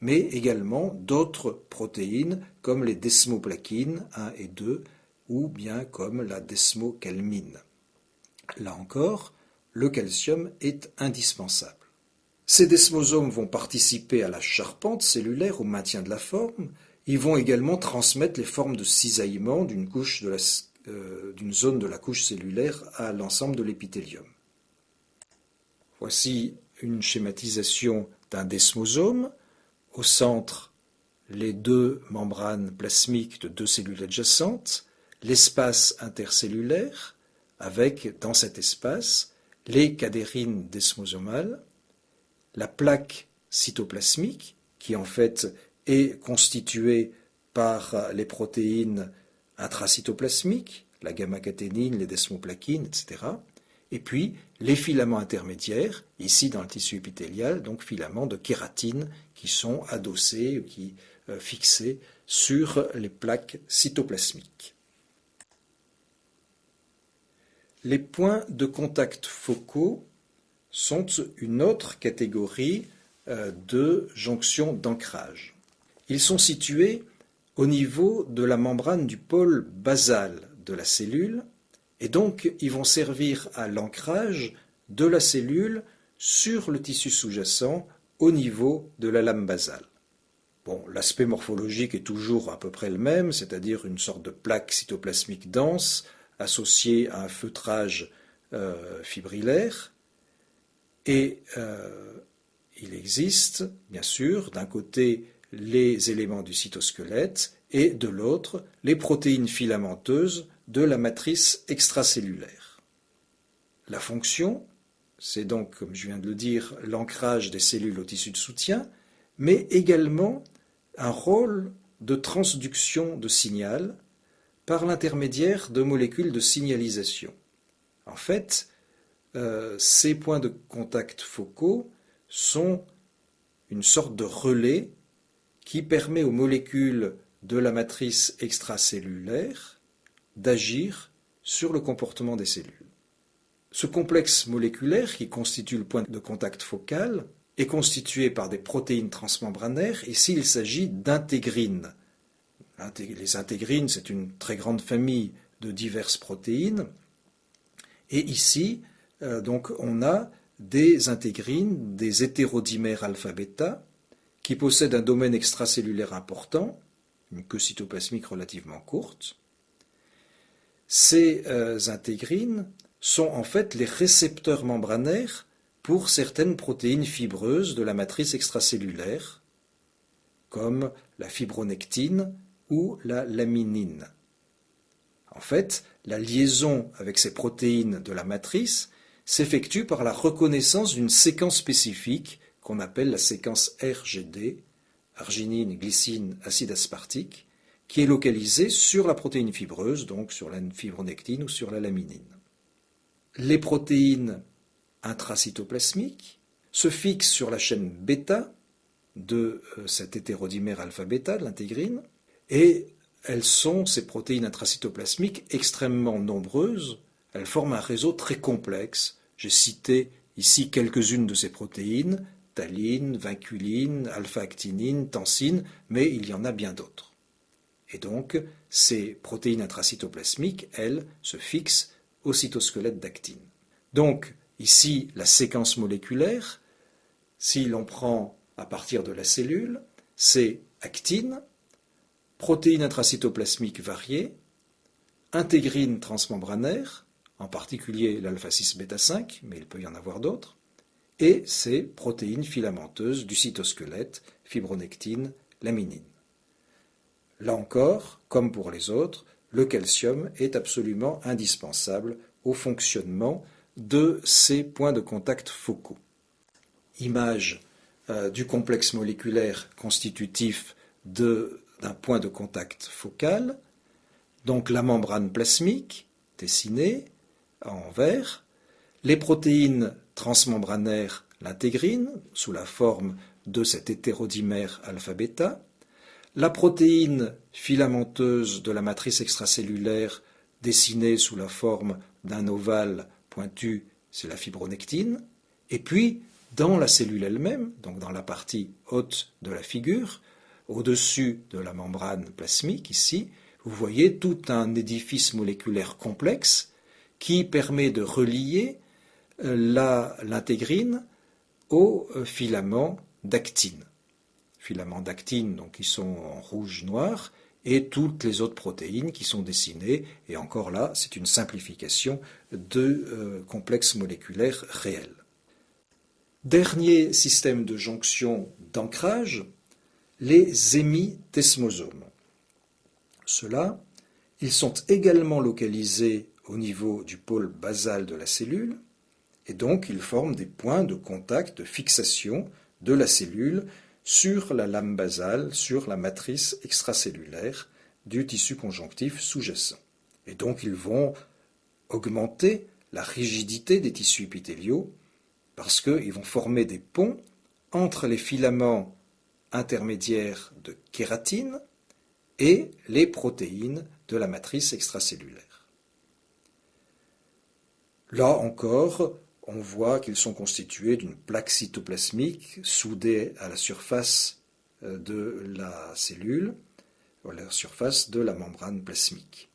mais également d'autres protéines comme les desmoplaquines 1 et 2 ou bien comme la desmocalmine. Là encore, le calcium est indispensable. Ces desmosomes vont participer à la charpente cellulaire, au maintien de la forme. Ils vont également transmettre les formes de cisaillement d'une zone de la couche cellulaire à l'ensemble de l'épithélium. Voici une schématisation d'un desmosome. Au centre, les deux membranes plasmiques de deux cellules adjacentes, l'espace intercellulaire, avec, dans cet espace, les cadérines desmosomales, la plaque cytoplasmique, qui en fait est constituée par les protéines intracytoplasmiques, la gamma-caténine, les desmoplaquines, etc. Et puis les filaments intermédiaires, ici dans le tissu épithélial, donc filaments de kératine qui sont adossés, fixés sur les plaques cytoplasmiques. Les points de contact focaux sont une autre catégorie de jonctions d'ancrage. Ils sont situés au niveau de la membrane du pôle basal de la cellule et donc ils vont servir à l'ancrage de la cellule sur le tissu sous-jacent au niveau de la lame basale. Bon, l'aspect morphologique est toujours à peu près le même, c'est-à-dire une sorte de plaque cytoplasmique dense associée à un feutrage fibrillaire. Et il existe, bien sûr, d'un côté les éléments du cytosquelette et de l'autre les protéines filamenteuses de la matrice extracellulaire. La fonction, c'est donc, comme je viens de le dire, l'ancrage des cellules au tissu de soutien, mais également un rôle de transduction de signal par l'intermédiaire de molécules de signalisation. En fait, ces points de contact focaux sont une sorte de relais qui permet aux molécules de la matrice extracellulaire d'agir sur le comportement des cellules. Ce complexe moléculaire qui constitue le point de contact focal est constitué par des protéines transmembranaires. Ici, il s'agit d'intégrines. Les intégrines, c'est une très grande famille de diverses protéines. Et ici, donc, on a des intégrines, des hétérodimères alpha-bêta, qui possèdent un domaine extracellulaire important, une queue cytoplasmique relativement courte. Ces intégrines sont en fait les récepteurs membranaires pour certaines protéines fibreuses de la matrice extracellulaire, comme la fibronectine ou la laminine. En fait, la liaison avec ces protéines de la matrice s'effectue par la reconnaissance d'une séquence spécifique qu'on appelle la séquence RGD, arginine, glycine, acide aspartique, qui est localisée sur la protéine fibreuse, donc sur la fibronectine ou sur la laminine. Les protéines intracytoplasmiques se fixent sur la chaîne bêta de cet hétérodimère alpha-bêta, de l'intégrine, et elles sont, ces protéines intracytoplasmiques, extrêmement nombreuses. Elles forment un réseau très complexe. J'ai cité ici quelques-unes de ces protéines, taline, vinculine, alpha-actinine, tensine, mais il y en a bien d'autres. Et donc, ces protéines intracytoplasmiques, elles, se fixent au cytosquelette d'actine. Donc, ici, la séquence moléculaire, si l'on prend à partir de la cellule, c'est actine, protéines intracytoplasmiques variées, intégrines transmembranaires, en particulier l'alpha-6 bêta-5, mais il peut y en avoir d'autres, et ces protéines filamenteuses du cytosquelette, fibronectine, laminine. Là encore, comme pour les autres, le calcium est absolument indispensable au fonctionnement de ces points de contact focaux. Image du complexe moléculaire constitutif d'un point de contact focal, donc la membrane plasmique, dessinée en vert, les protéines transmembranaires, l'intégrine, sous la forme de cet hétérodimère alpha-bêta, la protéine filamenteuse de la matrice extracellulaire, dessinée sous la forme d'un ovale pointu, c'est la fibronectine, et puis dans la cellule elle-même, donc dans la partie haute de la figure, au-dessus de la membrane plasmique, ici, vous voyez tout un édifice moléculaire complexe qui permet de relier l'intégrine aux filaments d'actine. Filaments d'actine donc, qui sont en rouge-noir, et toutes les autres protéines qui sont dessinées. Et encore là, c'est une simplification de complexes moléculaires réels. Dernier système de jonction d'ancrage, les hémidesmosomes. Ceux-là, ils sont également localisés au niveau du pôle basal de la cellule, et donc ils forment des points de contact, de fixation de la cellule sur la lame basale, sur la matrice extracellulaire du tissu conjonctif sous-jacent. Et donc ils vont augmenter la rigidité des tissus épithéliaux parce qu'ils vont former des ponts entre les filaments intermédiaires de kératine et les protéines de la matrice extracellulaire. Là encore, on voit qu'ils sont constitués d'une plaque cytoplasmique soudée à la surface de la cellule, à la surface de la membrane plasmique.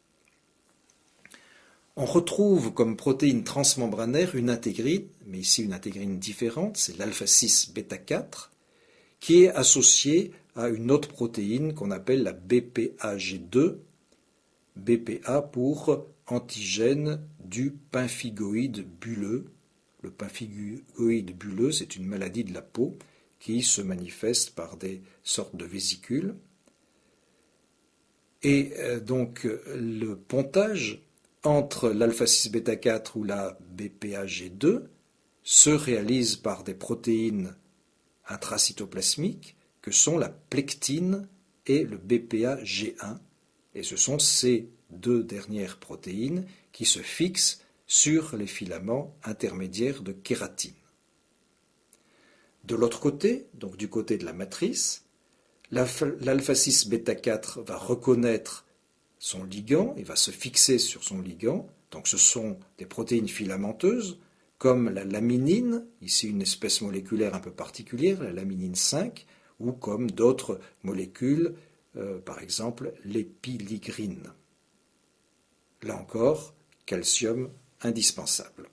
On retrouve comme protéine transmembranaire une intégrine, mais ici une intégrine différente, c'est l'alpha-6 bêta-4, qui est associée à une autre protéine qu'on appelle la BPAG2, BPA pour antigène du pemphigoïde bulleux. Le pemphigoïde bulleux, c'est une maladie de la peau qui se manifeste par des sortes de vésicules. Et donc le pontage entre l'alpha-6 bêta-4 ou la BPAG2 se réalise par des protéines intracytoplasmiques que sont la plectine et le BPAG1. Et ce sont ces deux dernières protéines qui se fixent sur les filaments intermédiaires de kératine. De l'autre côté, donc du côté de la matrice, l'alpha-6 bêta-4 va reconnaître son ligand, il va se fixer sur son ligand, donc ce sont des protéines filamenteuses, comme la laminine, ici une espèce moléculaire un peu particulière, la laminine 5, ou comme d'autres molécules, par exemple l'épiligrine. Là encore, calcium indispensable.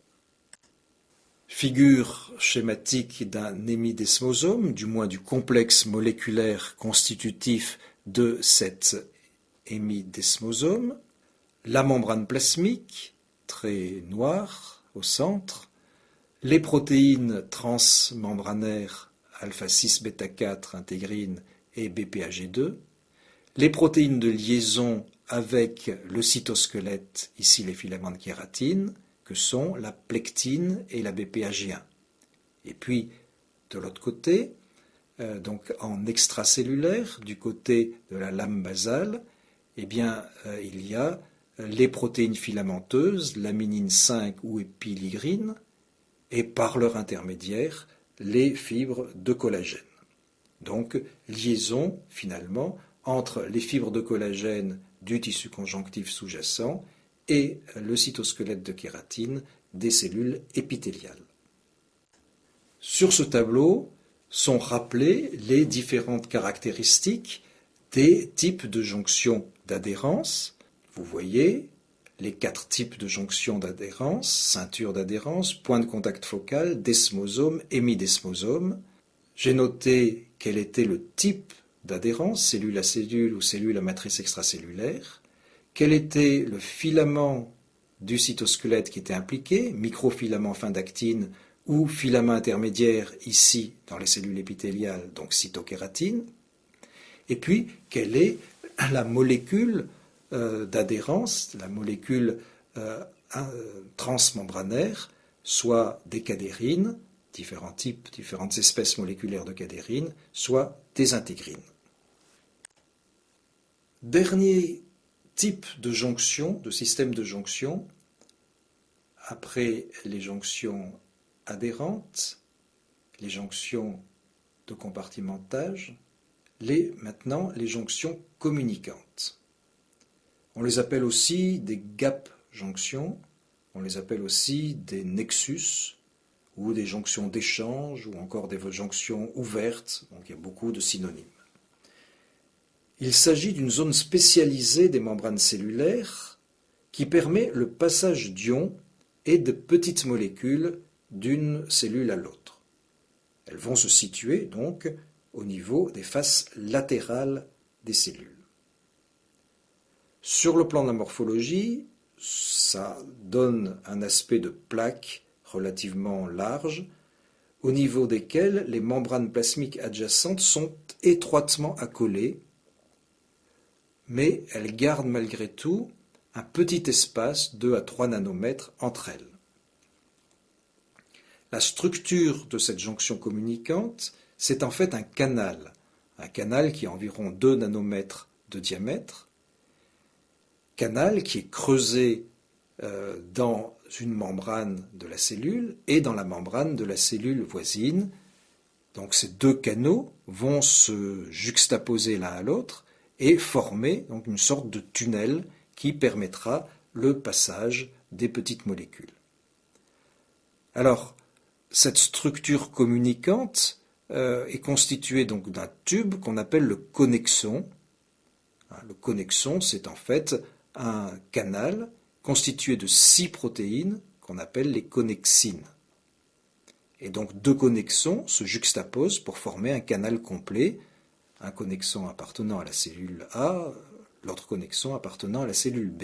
Figure schématique d'un hémidesmosome, du moins du complexe moléculaire constitutif de cet hémidesmosome. La membrane plasmique, très noire au centre. Les protéines transmembranaires alpha-6 bêta-4 intégrine et BPAG2. Les protéines de liaison avec le cytosquelette, ici les filaments de kératine, que sont la plectine et la BPAG1. Et puis, de l'autre côté, donc en extracellulaire, du côté de la lame basale, eh bien, il y a les protéines filamenteuses, laminine 5 ou épiligrine, et par leur intermédiaire, les fibres de collagène. Donc, liaison, finalement, entre les fibres de collagène du tissu conjonctif sous-jacent et le cytosquelette de kératine des cellules épithéliales. Sur ce tableau sont rappelées les différentes caractéristiques des types de jonctions d'adhérence. Vous voyez les 4 types de jonctions d'adhérence, ceinture d'adhérence, point de contact focal, desmosome, hémidesmosome. J'ai noté quel était le type d'adhérence, cellule à cellule ou cellule à matrice extracellulaire, quel était le filament du cytosquelette qui était impliqué, microfilament fin d'actine ou filament intermédiaire ici dans les cellules épithéliales, donc cytokératine, et puis quelle est la molécule d'adhérence, la molécule transmembranaire, soit des cadérines, différents types, différentes espèces moléculaires de cadérines, soit des intégrines. Dernier type de jonction, de système de jonction, après les jonctions adhérentes, les jonctions de compartimentage, maintenant les jonctions communicantes. On les appelle aussi des gap jonctions, on les appelle aussi des nexus, ou des jonctions d'échange, ou encore des jonctions ouvertes, donc il y a beaucoup de synonymes. Il s'agit d'une zone spécialisée des membranes cellulaires qui permet le passage d'ions et de petites molécules d'une cellule à l'autre. Elles vont se situer donc au niveau des faces latérales des cellules. Sur le plan de la morphologie, ça donne un aspect de plaques relativement larges, au niveau desquelles les membranes plasmiques adjacentes sont étroitement accolées, mais elles gardent malgré tout un petit espace, 2 à 3 nanomètres, entre elles. La structure de cette jonction communicante, c'est en fait un canal qui a environ 2 nanomètres de diamètre, canal qui est creusé dans une membrane de la cellule et dans la membrane de la cellule voisine. Donc ces deux canaux vont se juxtaposer l'un à l'autre et former donc une sorte de tunnel qui permettra le passage des petites molécules. Alors, cette structure communicante est constituée donc d'un tube qu'on appelle le connexon. Le connexon, c'est en fait un canal constitué de 6 protéines qu'on appelle les connexines. Et donc 2 connexons se juxtaposent pour former un canal complet, un connexon appartenant à la cellule A, l'autre connexon appartenant à la cellule B.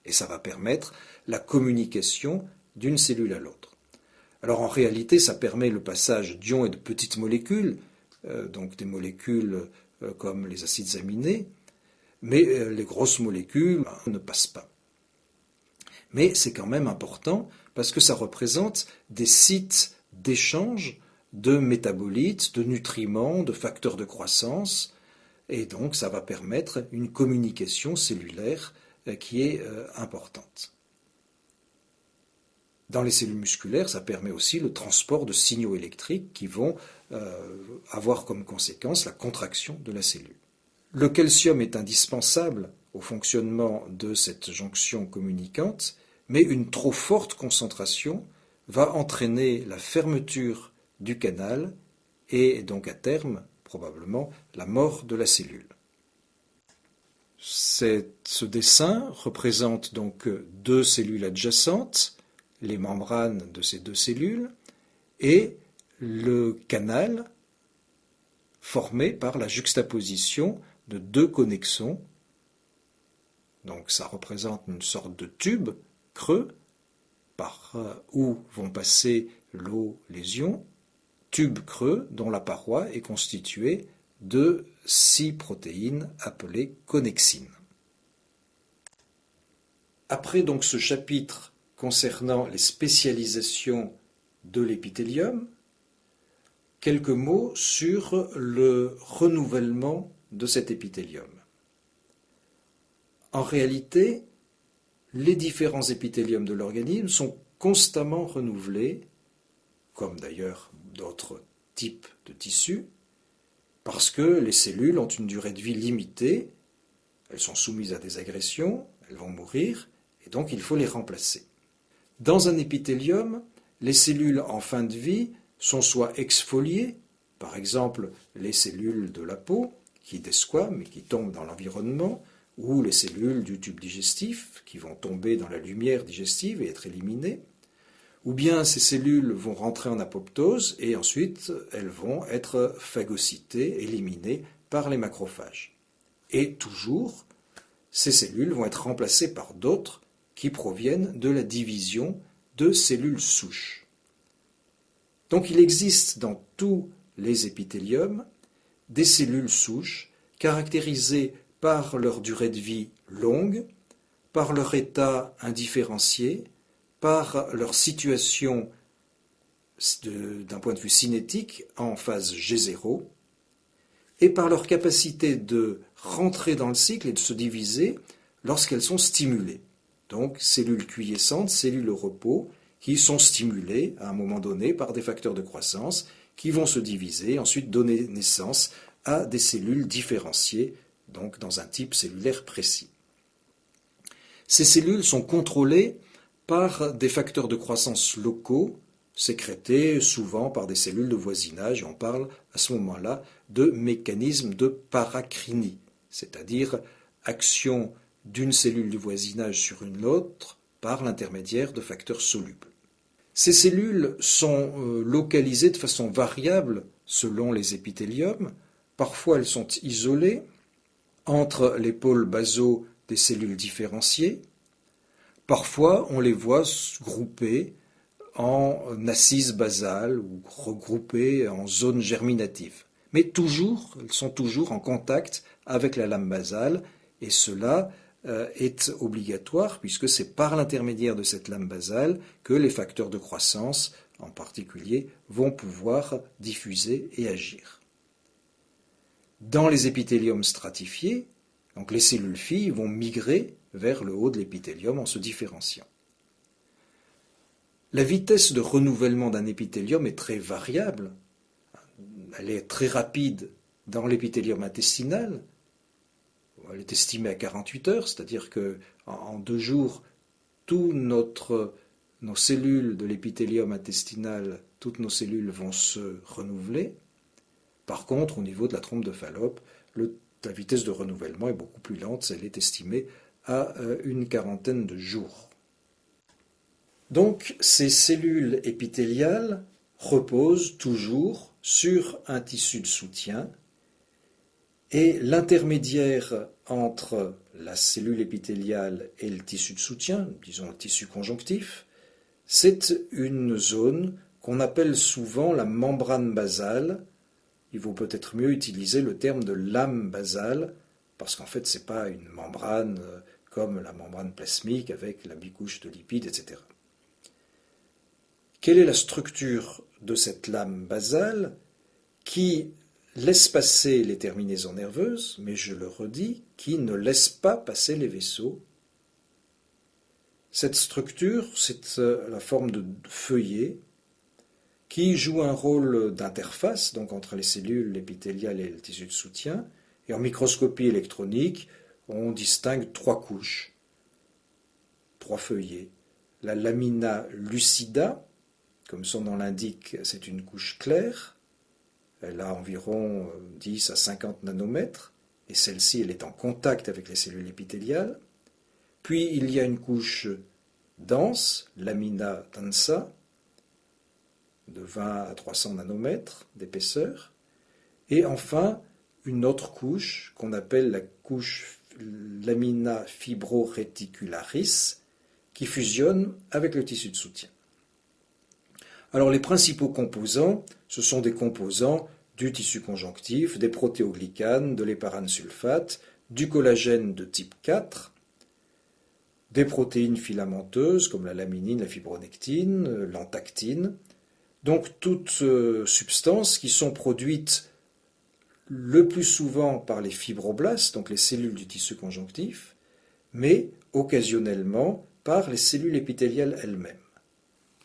Et ça va permettre la communication d'une cellule à l'autre. Alors en réalité, ça permet le passage d'ions et de petites molécules, donc des molécules comme les acides aminés, mais les grosses molécules ne passent pas. Mais c'est quand même important parce que ça représente des sites d'échange de métabolites, de nutriments, de facteurs de croissance, et donc ça va permettre une communication cellulaire qui est importante. Dans les cellules musculaires, ça permet aussi le transport de signaux électriques qui vont avoir comme conséquence la contraction de la cellule. Le calcium est indispensable au fonctionnement de cette jonction communicante, mais une trop forte concentration va entraîner la fermeture du canal et donc à terme, probablement, la mort de la cellule. Ce dessin représente donc 2 cellules adjacentes, les membranes de ces 2 cellules, et le canal formé par la juxtaposition de 2 connexons. Donc ça représente une sorte de tube creux par où vont passer l'eau, les ions, tube creux dont la paroi est constituée de 6 protéines appelées connexines. Après donc ce chapitre concernant les spécialisations de l'épithélium, quelques mots sur le renouvellement de cet épithélium. En réalité, les différents épithéliums de l'organisme sont constamment renouvelés, comme d'ailleurs d'autres types de tissus, parce que les cellules ont une durée de vie limitée, elles sont soumises à des agressions, elles vont mourir, et donc il faut les remplacer. Dans un épithélium, les cellules en fin de vie sont soit exfoliées, par exemple les cellules de la peau, qui desquament et qui tombent dans l'environnement, ou les cellules du tube digestif, qui vont tomber dans la lumière digestive et être éliminées, ou bien ces cellules vont rentrer en apoptose et ensuite elles vont être phagocytées, éliminées par les macrophages. Et toujours, ces cellules vont être remplacées par d'autres qui proviennent de la division de cellules souches. Donc il existe dans tous les épithéliums des cellules souches caractérisées par leur durée de vie longue, par leur état indifférencié, par leur situation d'un point de vue cinétique en phase G0, et par leur capacité de rentrer dans le cycle et de se diviser lorsqu'elles sont stimulées. Donc cellules quiescentes, cellules au repos, qui sont stimulées à un moment donné par des facteurs de croissance, qui vont se diviser, ensuite donner naissance à des cellules différenciées, donc dans un type cellulaire précis. Ces cellules sont contrôlées par des facteurs de croissance locaux, sécrétés souvent par des cellules de voisinage, et on parle à ce moment-là de mécanisme de paracrinie, c'est-à-dire action d'une cellule du voisinage sur une autre par l'intermédiaire de facteurs solubles. Ces cellules sont localisées de façon variable selon les épithéliums. Parfois elles sont isolées entre les pôles basaux des cellules différenciées. Parfois on les voit groupées en assises basales ou regroupées en zones germinatives. Mais toujours, elles sont toujours en contact avec la lame basale et cela est obligatoire puisque c'est par l'intermédiaire de cette lame basale que les facteurs de croissance, en particulier, vont pouvoir diffuser et agir. Dans les épithéliums stratifiés, donc les cellules filles vont migrer vers le haut de l'épithélium en se différenciant. La vitesse de renouvellement d'un épithélium est très variable. Elle est très rapide dans l'épithélium intestinal. Elle est estimée à 48 heures, c'est-à-dire qu'en 2 jours, nos cellules de l'épithélium intestinal, toutes nos cellules vont se renouveler. Par contre, au niveau de la trompe de Fallope, la vitesse de renouvellement est beaucoup plus lente, elle est estimée à une quarantaine de jours. Donc, ces cellules épithéliales reposent toujours sur un tissu de soutien et l'intermédiaire entre la cellule épithéliale et le tissu de soutien, disons le tissu conjonctif, c'est une zone qu'on appelle souvent la membrane basale. Il vaut peut-être mieux utiliser le terme de lame basale, parce qu'en fait, ce n'est pas une membrane comme la membrane plasmique avec la bicouche de lipides, etc. Quelle est la structure de cette lame basale qui laisse passer les terminaisons nerveuses, mais je le redis, qui ne laisse pas passer les vaisseaux? Cette structure, c'est la forme de feuillet qui joue un rôle d'interface donc entre les cellules épithéliales et le tissu de soutien. Et en microscopie électronique, on distingue 3 couches, 3 feuillets. La lamina lucida, comme son nom l'indique, c'est une couche claire. Elle a environ 10 à 50 nanomètres, et celle-ci, elle est en contact avec les cellules épithéliales. Puis il y a une couche dense, lamina densa, de 20 à 300 nanomètres d'épaisseur. Et enfin, une autre couche qu'on appelle la couche lamina fibroreticularis, qui fusionne avec le tissu de soutien. Alors les principaux composants, ce sont des composants du tissu conjonctif, des protéoglycanes, de l'éparane sulfate, du collagène de type 4, des protéines filamenteuses comme la laminine, la fibronectine, l'antactine, donc toutes substances qui sont produites le plus souvent par les fibroblastes, donc les cellules du tissu conjonctif, mais occasionnellement par les cellules épithéliales elles-mêmes.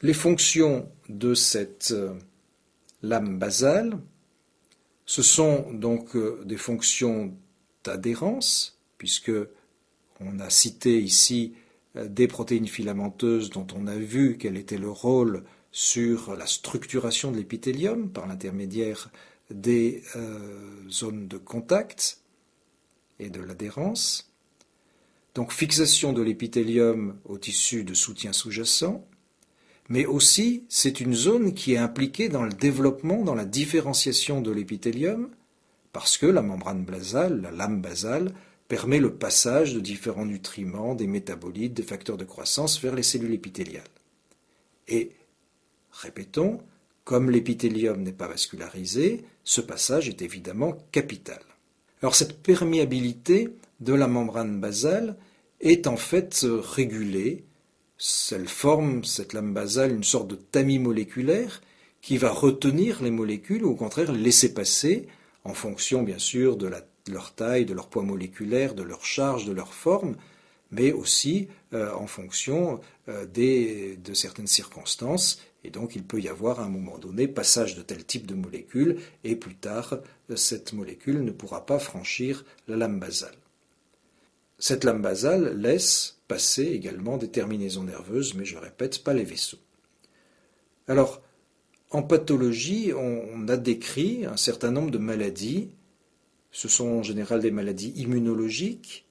Les fonctions de cette lame basale, ce sont donc des fonctions d'adhérence, puisque on a cité ici des protéines filamenteuses dont on a vu quel était le rôle sur la structuration de l'épithélium par l'intermédiaire des zones de contact et de l'adhérence. Donc fixation de l'épithélium au tissu de soutien sous-jacent, mais aussi c'est une zone qui est impliquée dans le développement, dans la différenciation de l'épithélium, parce que la membrane basale, la lame basale, permet le passage de différents nutriments, des métabolites, des facteurs de croissance vers les cellules épithéliales. Et, répétons, comme l'épithélium n'est pas vascularisé, ce passage est évidemment capital. Alors cette perméabilité de la membrane basale est en fait régulée. Elle forme, cette lame basale, une sorte de tamis moléculaire qui va retenir les molécules ou au contraire les laisser passer en fonction bien sûr de leur taille, de leur poids moléculaire, de leur charge, de leur forme, mais aussi en fonction de certaines circonstances. Et donc il peut y avoir à un moment donné passage de tel type de molécule et plus tard cette molécule ne pourra pas franchir la lame basale. Cette lame basale laisse passer également des terminaisons nerveuses, mais je répète, pas les vaisseaux. Alors, en pathologie, on a décrit un certain nombre de maladies. Ce sont en général des maladies immunologiques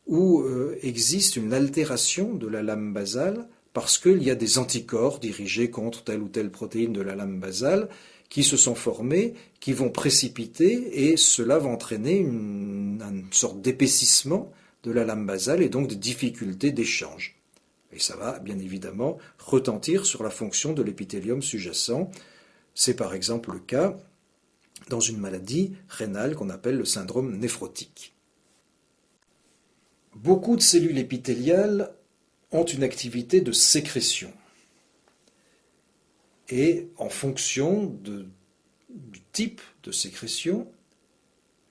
où existe une altération de la lame basale parce qu'il y a des anticorps dirigés contre telle ou telle protéine de la lame basale qui se sont formés, qui vont précipiter, et cela va entraîner une sorte d'épaississement de la lame basale et donc des difficultés d'échange. Et ça va bien évidemment retentir sur la fonction de l'épithélium sous-jacent. C'est par exemple le cas dans une maladie rénale qu'on appelle le syndrome néphrotique. Beaucoup de cellules épithéliales ont une activité de sécrétion. Et en fonction du type de sécrétion,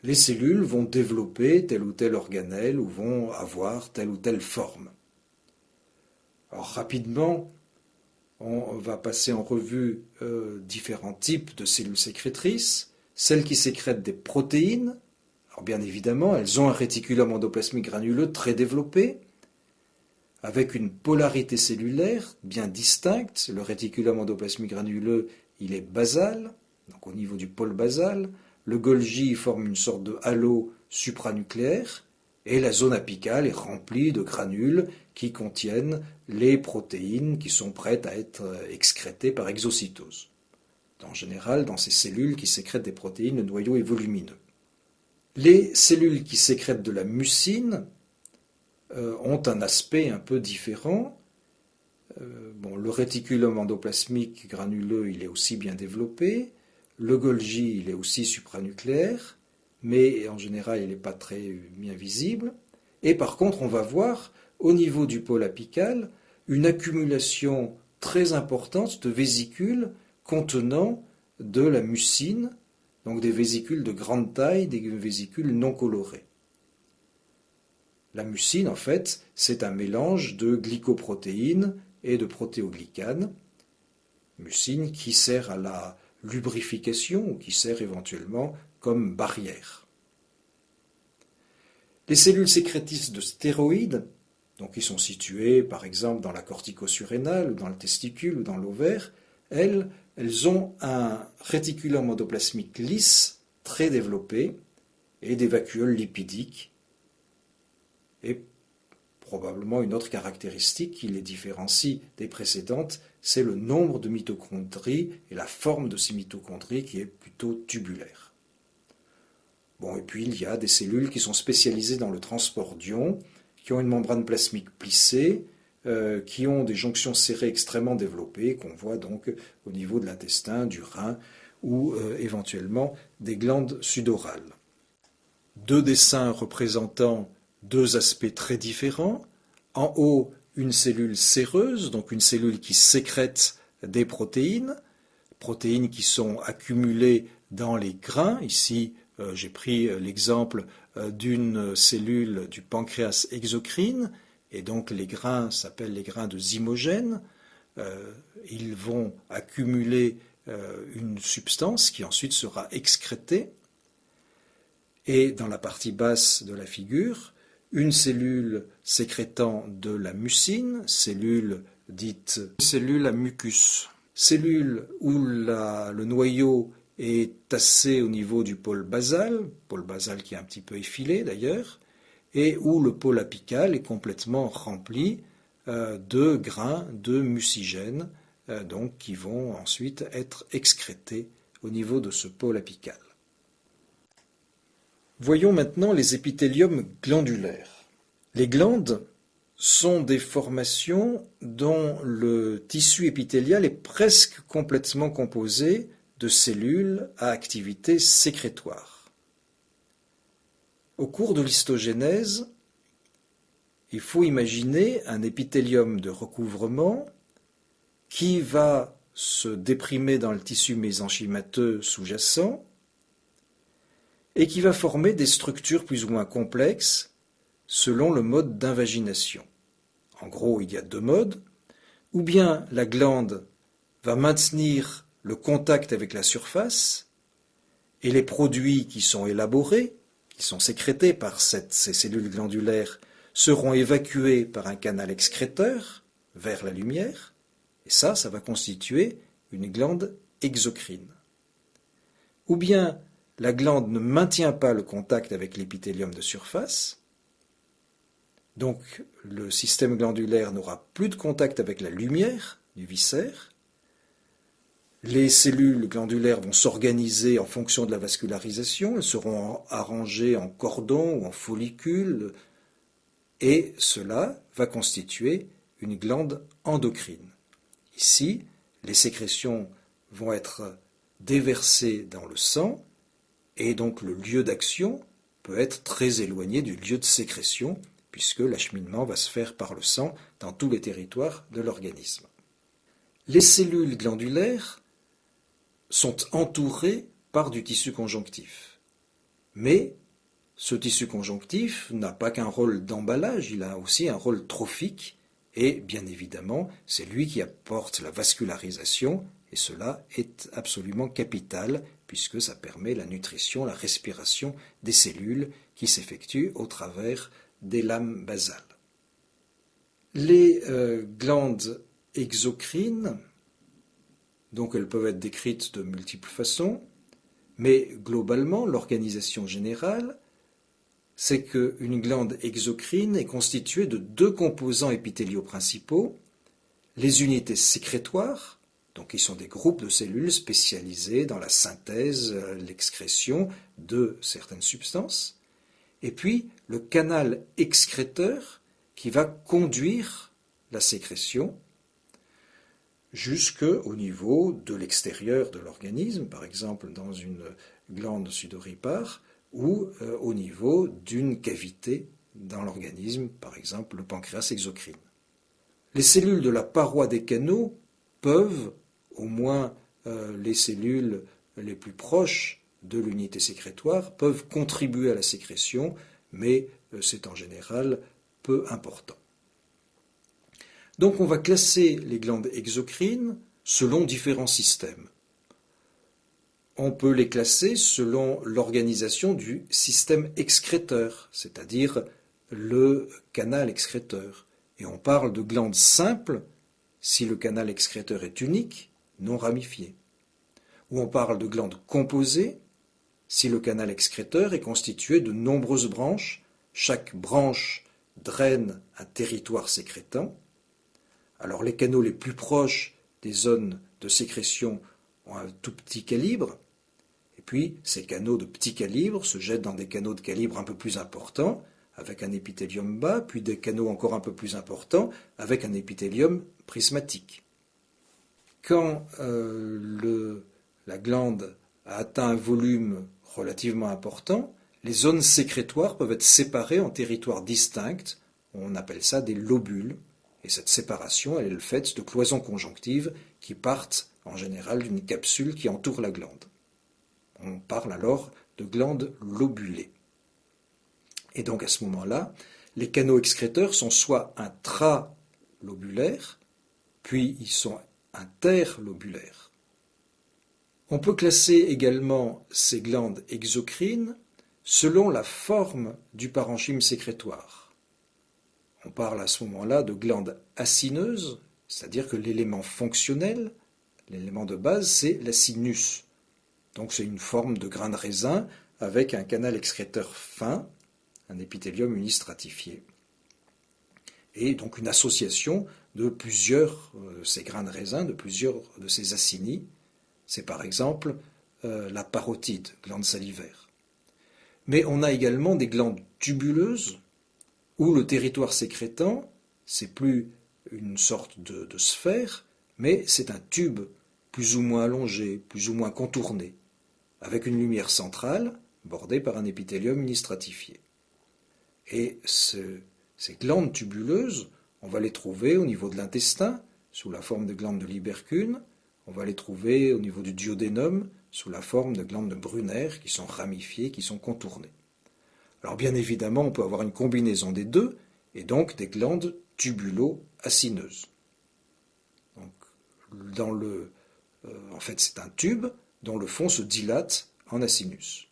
les cellules vont développer tel ou tel organelle ou vont avoir telle ou telle forme. Alors rapidement, on va passer en revue différents types de cellules sécrétrices. Celles qui sécrètent des protéines, alors bien évidemment, elles ont un réticulum endoplasmique granuleux très développé, avec une polarité cellulaire bien distincte. Le réticulum endoplasmique granuleux, il est basal, donc au niveau du pôle basal. Le Golgi forme une sorte de halo supranucléaire, et la zone apicale est remplie de granules qui contiennent les protéines qui sont prêtes à être excrétées par exocytose. En général, dans ces cellules qui sécrètent des protéines, le noyau est volumineux. Les cellules qui sécrètent de la mucine ont un aspect un peu différent. Le réticulum endoplasmique granuleux, il est aussi bien développé. Le Golgi, il est aussi supranucléaire, mais en général, il n'est pas très bien visible. Et par contre, on va voir, au niveau du pôle apical, une accumulation très importante de vésicules contenant de la mucine, donc des vésicules de grande taille, des vésicules non colorées. La mucine, en fait, c'est un mélange de glycoprotéines et de protéoglycanes. Mucine qui sert à la lubrification ou qui sert éventuellement comme barrière. Les cellules sécrétrices de stéroïdes, donc qui sont situées par exemple dans la cortico-surrénale ou dans le testicule ou dans l'ovaire, elles ont un réticulum endoplasmique lisse très développé et des vacuoles lipidiques. Et probablement une autre caractéristique qui les différencie des précédentes, c'est le nombre de mitochondries et la forme de ces mitochondries qui est plutôt tubulaire. Et puis il y a des cellules qui sont spécialisées dans le transport d'ions, qui ont une membrane plasmique plissée, qui ont des jonctions serrées extrêmement développées, qu'on voit donc au niveau de l'intestin, du rein ou éventuellement des glandes sudorales. Deux dessins représentant deux aspects très différents. En haut, une cellule séreuse, donc une cellule qui sécrète des protéines qui sont accumulées dans les grains. Ici, j'ai pris l'exemple d'une cellule du pancréas exocrine, et donc les grains s'appellent les grains de zymogène. Ils vont accumuler une substance qui ensuite sera excrétée. Et dans la partie basse de la figure, une cellule sécrétant de la mucine, cellule dite cellule à mucus, cellule où le noyau est tassé au niveau du pôle basal qui est un petit peu effilé d'ailleurs, et où le pôle apical est complètement rempli de grains de mucigène, donc qui vont ensuite être excrétés au niveau de ce pôle apical. Voyons maintenant les épithéliums glandulaires. Les glandes sont des formations dont le tissu épithélial est presque complètement composé de cellules à activité sécrétoire. Au cours de l'histogénèse, il faut imaginer un épithélium de recouvrement qui va se déprimer dans le tissu mésenchymateux sous-jacent et qui va former des structures plus ou moins complexes selon le mode d'invagination. En gros, il y a deux modes. Ou bien la glande va maintenir le contact avec la surface et les produits qui sont élaborés, qui sont sécrétés par ces cellules glandulaires, seront évacués par un canal excréteur vers la lumière, et ça va constituer une glande exocrine. Ou bien la glande ne maintient pas le contact avec l'épithélium de surface, Donc le système glandulaire n'aura plus de contact avec la lumière du viscère. Les cellules glandulaires vont s'organiser en fonction de la vascularisation, elles seront arrangées en cordons ou en follicules, et cela va constituer une glande endocrine. Ici, les sécrétions vont être déversées dans le sang, et donc le lieu d'action peut être très éloigné du lieu de sécrétion, puisque l'acheminement va se faire par le sang dans tous les territoires de l'organisme. Les cellules glandulaires sont entourées par du tissu conjonctif. Mais ce tissu conjonctif n'a pas qu'un rôle d'emballage, il a aussi un rôle trophique, et bien évidemment, c'est lui qui apporte la vascularisation, et cela est absolument capital, puisque ça permet la nutrition, la respiration des cellules qui s'effectuent au travers des lames basales. Les glandes exocrines, donc elles peuvent être décrites de multiples façons, mais globalement, l'organisation générale, c'est qu'une glande exocrine est constituée de deux composants épithéliaux principaux, les unités sécrétoires, donc qui sont des groupes de cellules spécialisées dans la synthèse, l'excrétion de certaines substances, et puis le canal excréteur qui va conduire la sécrétion jusqu'au niveau de l'extérieur de l'organisme, par exemple dans une glande sudoripare, ou au niveau d'une cavité dans l'organisme, par exemple le pancréas exocrine. Les cellules de la paroi des canaux peuvent, au moins les cellules les plus proches de l'unité sécrétoire, peuvent contribuer à la sécrétion, mais c'est en général peu important. Donc on va classer les glandes exocrines selon différents systèmes. On peut les classer selon l'organisation du système excréteur, c'est-à-dire le canal excréteur. Et on parle de glandes simples si le canal excréteur est unique, non ramifié. Ou on parle de glandes composées si le canal excréteur est constitué de nombreuses branches, chaque branche draine un territoire sécrétant. Alors les canaux les plus proches des zones de sécrétion ont un tout petit calibre, et puis ces canaux de petit calibre se jettent dans des canaux de calibre un peu plus important, avec un épithélium bas, puis des canaux encore un peu plus importants, avec un épithélium prismatique. Quand la glande a atteint un volume relativement important, les zones sécrétoires peuvent être séparées en territoires distincts, on appelle ça des lobules, et cette séparation elle est le fait de cloisons conjonctives qui partent en général d'une capsule qui entoure la glande. On parle alors de glandes lobulées. Et donc à ce moment-là, les canaux excréteurs sont soit intralobulaires, puis ils sont interlobulaires. On peut classer également ces glandes exocrines selon la forme du parenchyme sécrétoire. On parle à ce moment-là de glandes acineuses, c'est-à-dire que l'élément fonctionnel, l'élément de base, c'est l'acinus. Donc c'est une forme de grain de raisin avec un canal excréteur fin, un épithélium unistratifié. Et donc une association de plusieurs de ces grains de raisin, de plusieurs de ces acinies. C'est par exemple la parotide, glande salivaire. Mais on a également des glandes tubuleuses où le territoire sécrétant, c'est plus une sorte de sphère, mais c'est un tube plus ou moins allongé, plus ou moins contourné, avec une lumière centrale bordée par un épithélium unistratifié. Et ces glandes tubuleuses, on va les trouver au niveau de l'intestin, sous la forme de glandes de Libercune, on va les trouver au niveau du duodénum, sous la forme de glandes de Brunner, qui sont ramifiées, qui sont contournées. Alors bien évidemment, on peut avoir une combinaison des deux, et donc des glandes tubulo-acineuses. Donc, en fait, c'est un tube dont le fond se dilate en acinus.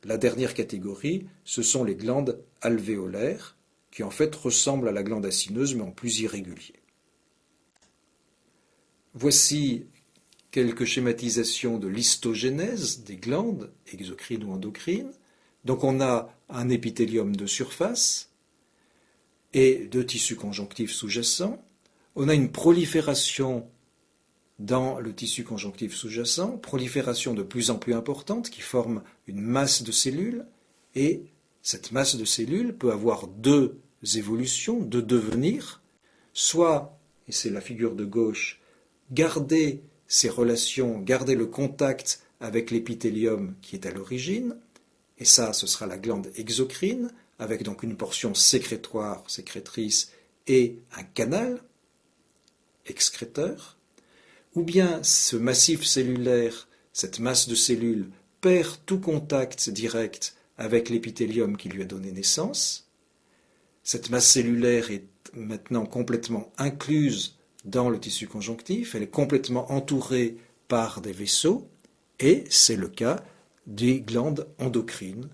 La dernière catégorie, ce sont les glandes alvéolaires, qui en fait ressemblent à la glande acineuse, mais en plus irrégulier. Voici quelques schématisations de l'histogénèse des glandes, exocrines ou endocrines. Donc on a un épithélium de surface, et de tissus conjonctifs sous-jacents. On a une prolifération dans le tissu conjonctif sous-jacent, prolifération de plus en plus importante qui forme une masse de cellules, et cette masse de cellules peut avoir deux évolutions, deux devenirs, soit, et c'est la figure de gauche, garder ces relations, garder le contact avec l'épithélium qui est à l'origine, et ça, ce sera la glande exocrine, avec donc une portion sécrétoire, sécrétrice, et un canal excréteur, ou bien ce massif cellulaire, cette masse de cellules, perd tout contact direct avec l'épithélium qui lui a donné naissance. Cette masse cellulaire est maintenant complètement incluse dans le tissu conjonctif, elle est complètement entourée par des vaisseaux, et c'est le cas des glandes endocrines,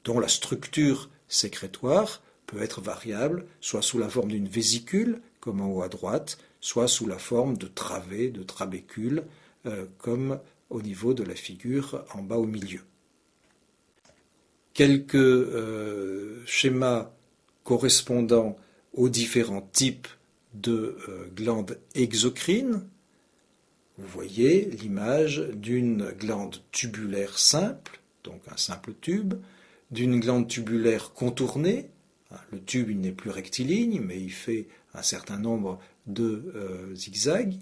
dont la structure sécrétoire peut être variable, soit sous la forme d'une vésicule, comme en haut à droite, soit sous la forme de travées, de trabécules, comme au niveau de la figure en bas au milieu. Quelques schémas correspondant aux différents types de glandes exocrines. Vous voyez l'image d'une glande tubulaire simple, donc un simple tube, d'une glande tubulaire contournée. Le tube il n'est plus rectiligne, mais il fait un certain nombre de zigzags.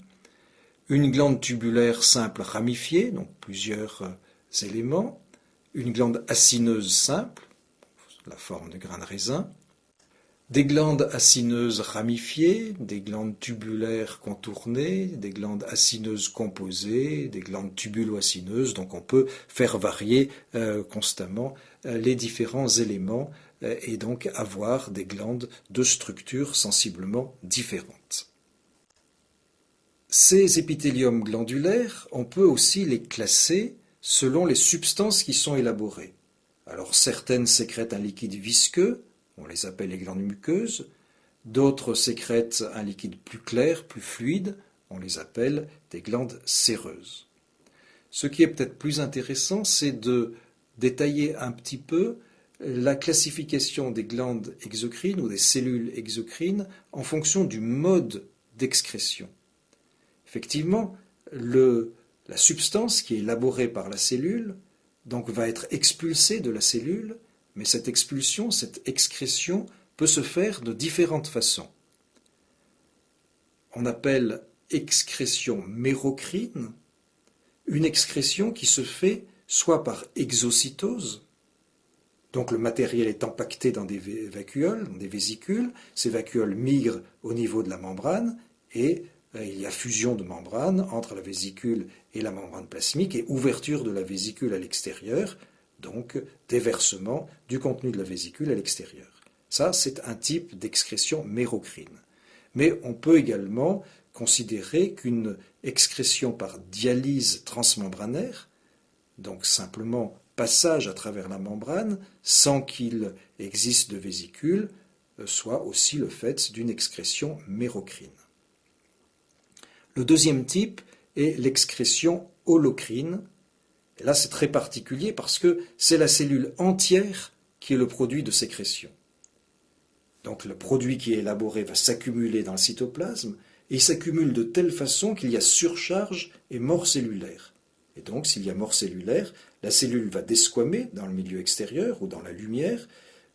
Une glande tubulaire simple ramifiée, donc plusieurs éléments. Une glande acineuse simple, la forme de grain de raisin. Des glandes acineuses ramifiées, des glandes tubulaires contournées, des glandes acineuses composées, des glandes tubulo-acineuses. Donc on peut faire varier constamment les différents éléments et donc avoir des glandes de structure sensiblement différentes. Ces épithéliums glandulaires, on peut aussi les classer selon les substances qui sont élaborées. Alors certaines sécrètent un liquide visqueux, on les appelle les glandes muqueuses, d'autres sécrètent un liquide plus clair, plus fluide, on les appelle des glandes séreuses. Ce qui est peut-être plus intéressant, c'est de détailler un petit peu la classification des glandes exocrines ou des cellules exocrines en fonction du mode d'excrétion. Effectivement, la substance qui est élaborée par la cellule donc, va être expulsée de la cellule, mais cette expulsion, cette excrétion peut se faire de différentes façons. On appelle excrétion mérocrine une excrétion qui se fait soit par exocytose, donc le matériel est empaqueté dans des vacuoles, dans des vésicules, ces vacuoles migrent au niveau de la membrane et il y a fusion de membrane entre la vésicule et la membrane plasmique et ouverture de la vésicule à l'extérieur, donc déversement du contenu de la vésicule à l'extérieur. Ça, c'est un type d'excrétion mérocrine. Mais on peut également considérer qu'une excrétion par dialyse transmembranaire, donc simplement passage à travers la membrane sans qu'il existe de vésicule, soit aussi le fait d'une excrétion mérocrine. Le deuxième type est l'excrétion holocrine. Et là, c'est très particulier parce que c'est la cellule entière qui est le produit de sécrétion. Donc le produit qui est élaboré va s'accumuler dans le cytoplasme et il s'accumule de telle façon qu'il y a surcharge et mort cellulaire. Et donc, s'il y a mort cellulaire, la cellule va desquamer dans le milieu extérieur ou dans la lumière,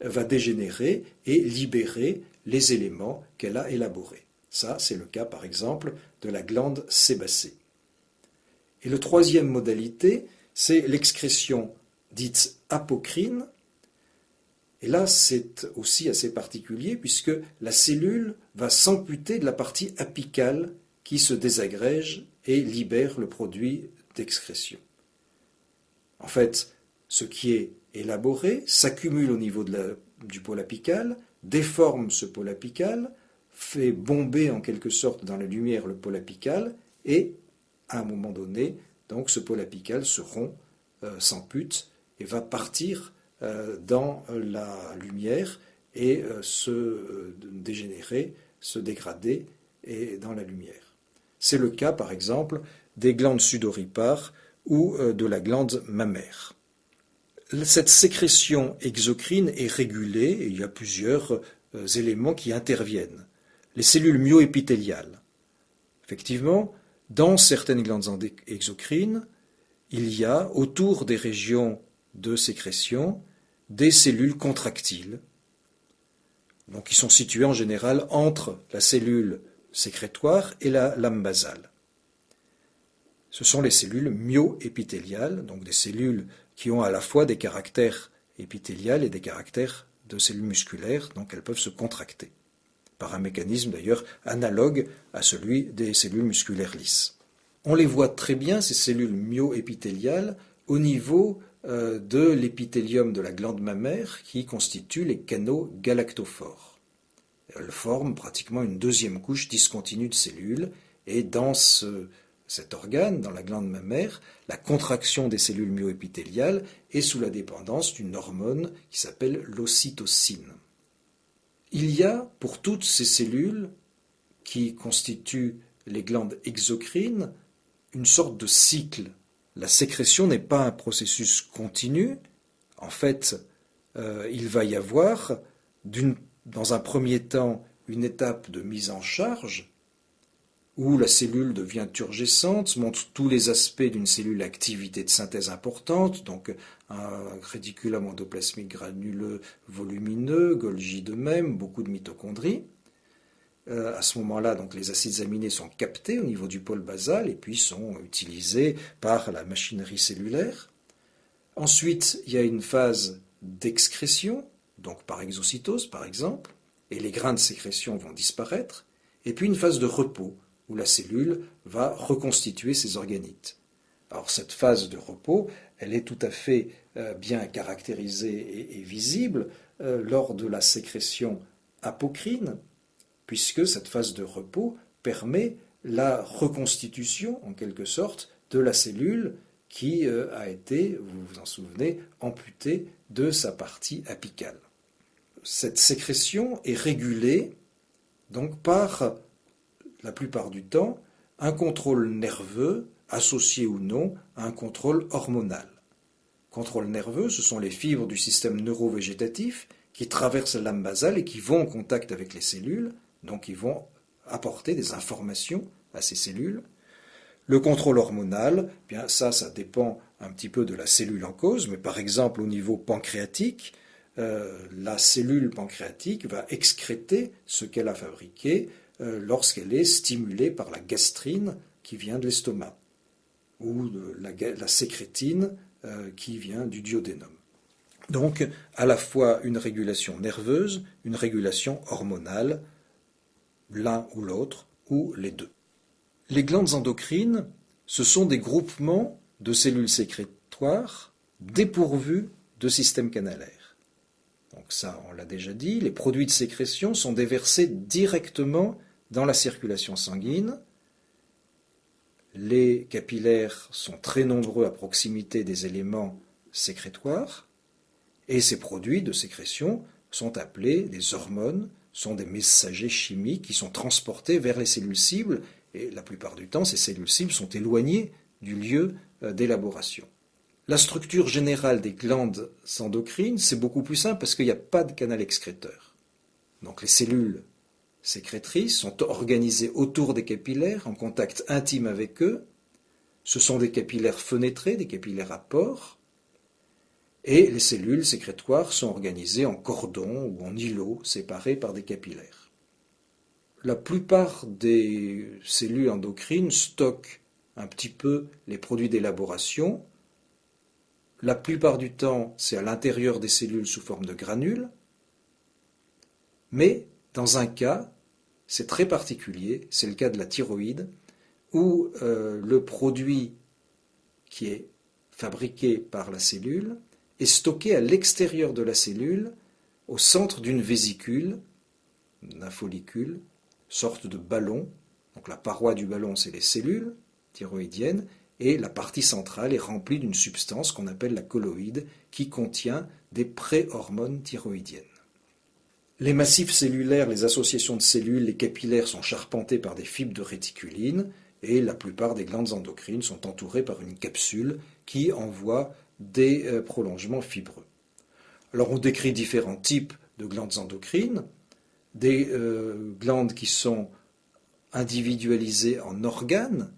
va dégénérer et libérer les éléments qu'elle a élaborés. Ça, c'est le cas, par exemple, de la glande sébacée. Et la troisième modalité, c'est l'excrétion dite apocrine. Et là, c'est aussi assez particulier puisque la cellule va s'amputer de la partie apicale qui se désagrège et libère le produit d'excrétion. En fait, ce qui est élaboré s'accumule au niveau du pôle apical, déforme ce pôle apical, fait bomber en quelque sorte dans la lumière le pôle apical et, à un moment donné, donc ce pôle apical se rompt, s'ampute et va partir dans la lumière et se dégénérer, se dégrader et dans la lumière. C'est le cas, par exemple, des glandes sudoripares ou de la glande mammaire. Cette sécrétion exocrine est régulée et il y a plusieurs éléments qui interviennent. Les cellules myoépithéliales. Effectivement, dans certaines glandes exocrines, il y a autour des régions de sécrétion des cellules contractiles, donc qui sont situées en général entre la cellule sécrétoire et la lame basale. Ce sont les cellules myoépithéliales, donc des cellules qui ont à la fois des caractères épithéliales et des caractères de cellules musculaires, donc elles peuvent se contracter, par un mécanisme d'ailleurs analogue à celui des cellules musculaires lisses. On les voit très bien, ces cellules myoépithéliales, au niveau de l'épithélium de la glande mammaire qui constitue les canaux galactophores. Elles forment pratiquement une deuxième couche discontinue de cellules et dans cet organe, dans la glande mammaire, la contraction des cellules myoépithéliales est sous la dépendance d'une hormone qui s'appelle l'ocytocine. Il y a pour toutes ces cellules qui constituent les glandes exocrines une sorte de cycle. La sécrétion n'est pas un processus continu. En fait, il va y avoir, dans un premier temps, une étape de mise en charge où la cellule devient turgescente, montre tous les aspects d'une cellule à activité de synthèse importante, donc un réticulum endoplasmique granuleux volumineux, Golgi de même, beaucoup de mitochondries. À ce moment-là, donc, les acides aminés sont captés au niveau du pôle basal et puis sont utilisés par la machinerie cellulaire. Ensuite, il y a une phase d'excrétion, donc par exocytose par exemple, et les grains de sécrétion vont disparaître, et puis une phase de repos, où la cellule va reconstituer ses organites. Alors cette phase de repos, elle est tout à fait bien caractérisée et visible lors de la sécrétion apocrine, puisque cette phase de repos permet la reconstitution, en quelque sorte, de la cellule qui a été, vous vous en souvenez, amputée de sa partie apicale. Cette sécrétion est régulée donc par, la plupart du temps, un contrôle nerveux associé ou non à un contrôle hormonal. Contrôle nerveux, ce sont les fibres du système neurovégétatif qui traversent la lame basale et qui vont en contact avec les cellules, donc ils vont apporter des informations à ces cellules. Le contrôle hormonal, bien ça dépend un petit peu de la cellule en cause, mais par exemple au niveau pancréatique, la cellule pancréatique va excréter ce qu'elle a fabriqué lorsqu'elle est stimulée par la gastrine qui vient de l'estomac, ou la sécrétine qui vient du duodénum. Donc, à la fois une régulation nerveuse, une régulation hormonale, l'un ou l'autre, ou les deux. Les glandes endocrines, ce sont des groupements de cellules sécrétoires dépourvues de système canalaire. Donc ça, on l'a déjà dit, les produits de sécrétion sont déversés directement dans la circulation sanguine. Les capillaires sont très nombreux à proximité des éléments sécrétoires, et ces produits de sécrétion sont appelés des hormones, sont des messagers chimiques qui sont transportés vers les cellules cibles, et la plupart du temps, ces cellules cibles sont éloignées du lieu d'élaboration. La structure générale des glandes endocrines, c'est beaucoup plus simple parce qu'il n'y a pas de canal excréteur. Donc les cellules sécrétrices sont organisées autour des capillaires, en contact intime avec eux. Ce sont des capillaires fenêtrés, des capillaires à pores, et les cellules sécrétoires sont organisées en cordons ou en îlots séparés par des capillaires. La plupart des cellules endocrines stockent un petit peu les produits d'élaboration. La plupart du temps, c'est à l'intérieur des cellules sous forme de granules, mais dans un cas, c'est très particulier, c'est le cas de la thyroïde, où le produit qui est fabriqué par la cellule est stocké à l'extérieur de la cellule, au centre d'une vésicule, d'un follicule, sorte de ballon. Donc la paroi du ballon, c'est les cellules thyroïdiennes, et la partie centrale est remplie d'une substance qu'on appelle la colloïde, qui contient des préhormones thyroïdiennes. Les massifs cellulaires, les associations de cellules, les capillaires sont charpentés par des fibres de réticuline, et la plupart des glandes endocrines sont entourées par une capsule qui envoie des prolongements fibreux. Alors on décrit différents types de glandes endocrines. des glandes qui sont individualisées en organes.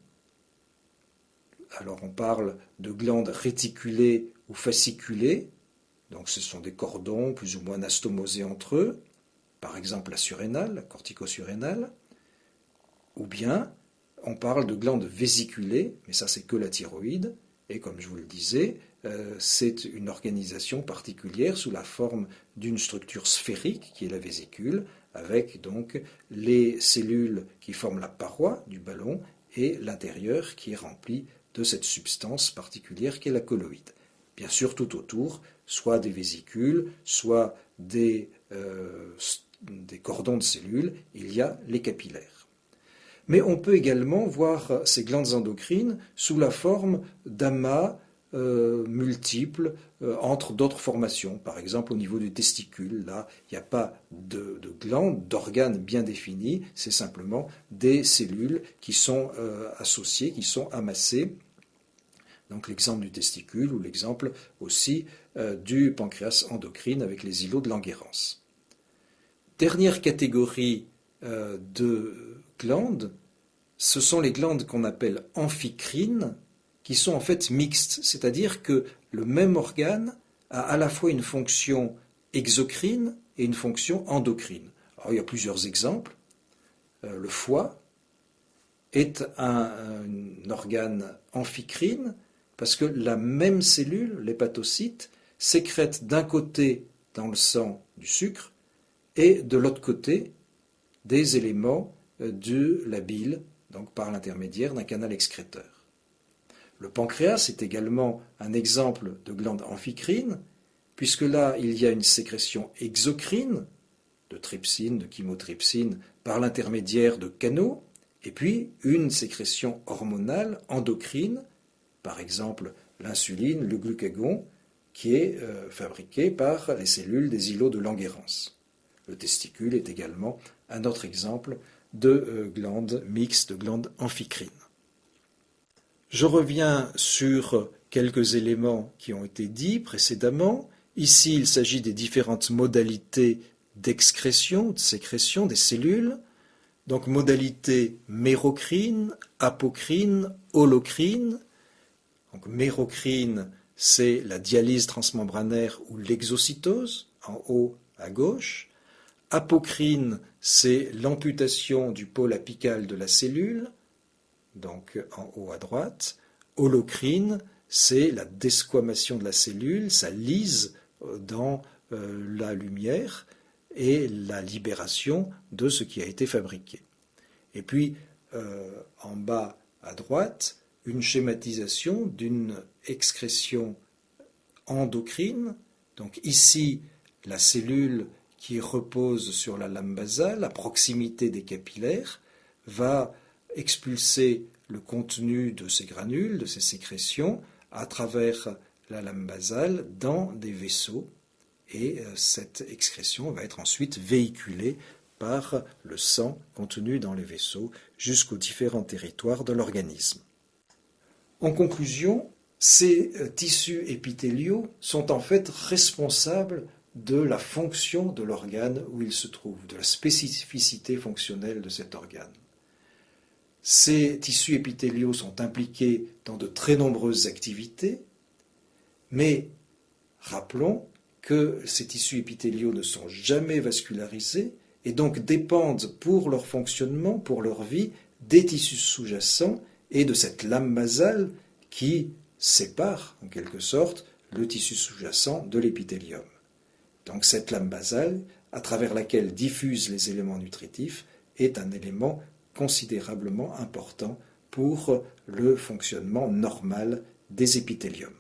Alors on parle de glandes réticulées ou fasciculées, donc ce sont des cordons plus ou moins anastomosés entre eux, par exemple la surrénale, la cortico-surrénale, ou bien on parle de glandes vésiculées, mais ça c'est que la thyroïde, et comme je vous le disais, c'est une organisation particulière sous la forme d'une structure sphérique qui est la vésicule, avec donc les cellules qui forment la paroi du ballon et l'intérieur qui est rempli de cette substance particulière qui est la colloïde. Bien sûr, tout autour, soit des vésicules, soit des cordons de cellules, il y a les capillaires. Mais on peut également voir ces glandes endocrines sous la forme d'amas multiples entre d'autres formations. Par exemple, au niveau du testicule, là, il n'y a pas de glandes, d'organes bien définis, c'est simplement des cellules qui sont associées, qui sont amassées. Donc l'exemple du testicule ou l'exemple aussi du pancréas endocrine avec les îlots de Langerhans. Dernière catégorie de glandes, ce sont les glandes qu'on appelle amphicrines, qui sont en fait mixtes, c'est-à-dire que le même organe a à la fois une fonction exocrine et une fonction endocrine. Alors, il y a plusieurs exemples. Le foie est un organe amphicrine parce que la même cellule, l'hépatocyte, sécrète d'un côté dans le sang du sucre et de l'autre côté des éléments de la bile, donc par l'intermédiaire d'un canal excréteur. Le pancréas est également un exemple de glande amphicrine, puisque là, il y a une sécrétion exocrine, de trypsine, de chymotrypsine, par l'intermédiaire de canaux, et puis une sécrétion hormonale endocrine, par exemple l'insuline, le glucagon, qui est fabriqué par les cellules des îlots de Langerhans. Le testicule est également un autre exemple de glande mixte, de glande amphicrine. Je reviens sur quelques éléments qui ont été dits précédemment. Ici, il s'agit des différentes modalités d'excrétion, de sécrétion des cellules. Donc, modalité mérocrine, apocrine, holocrine. Donc, mérocrine, c'est la dialyse transmembranaire ou l'exocytose, en haut à gauche. Apocrine, c'est l'amputation du pôle apical de la cellule, donc en haut à droite. Holocrine, c'est la desquamation de la cellule, sa lyse dans la lumière et la libération de ce qui a été fabriqué. Et puis, en bas à droite, une schématisation d'une excrétion endocrine. Donc ici, la cellule qui repose sur la lame basale, à proximité des capillaires, va expulser le contenu de ces granules, de ces sécrétions, à travers la lame basale dans des vaisseaux. Et cette excrétion va être ensuite véhiculée par le sang contenu dans les vaisseaux jusqu'aux différents territoires de l'organisme. En conclusion, ces tissus épithéliaux sont en fait responsables de la fonction de l'organe où il se trouve, de la spécificité fonctionnelle de cet organe. Ces tissus épithéliaux sont impliqués dans de très nombreuses activités, mais rappelons que ces tissus épithéliaux ne sont jamais vascularisés et donc dépendent pour leur fonctionnement, pour leur vie, des tissus sous-jacents et de cette lame basale qui sépare en quelque sorte le tissu sous-jacent de l'épithélium. Donc cette lame basale, à travers laquelle diffusent les éléments nutritifs, est un élément considérablement important pour le fonctionnement normal des épithéliums.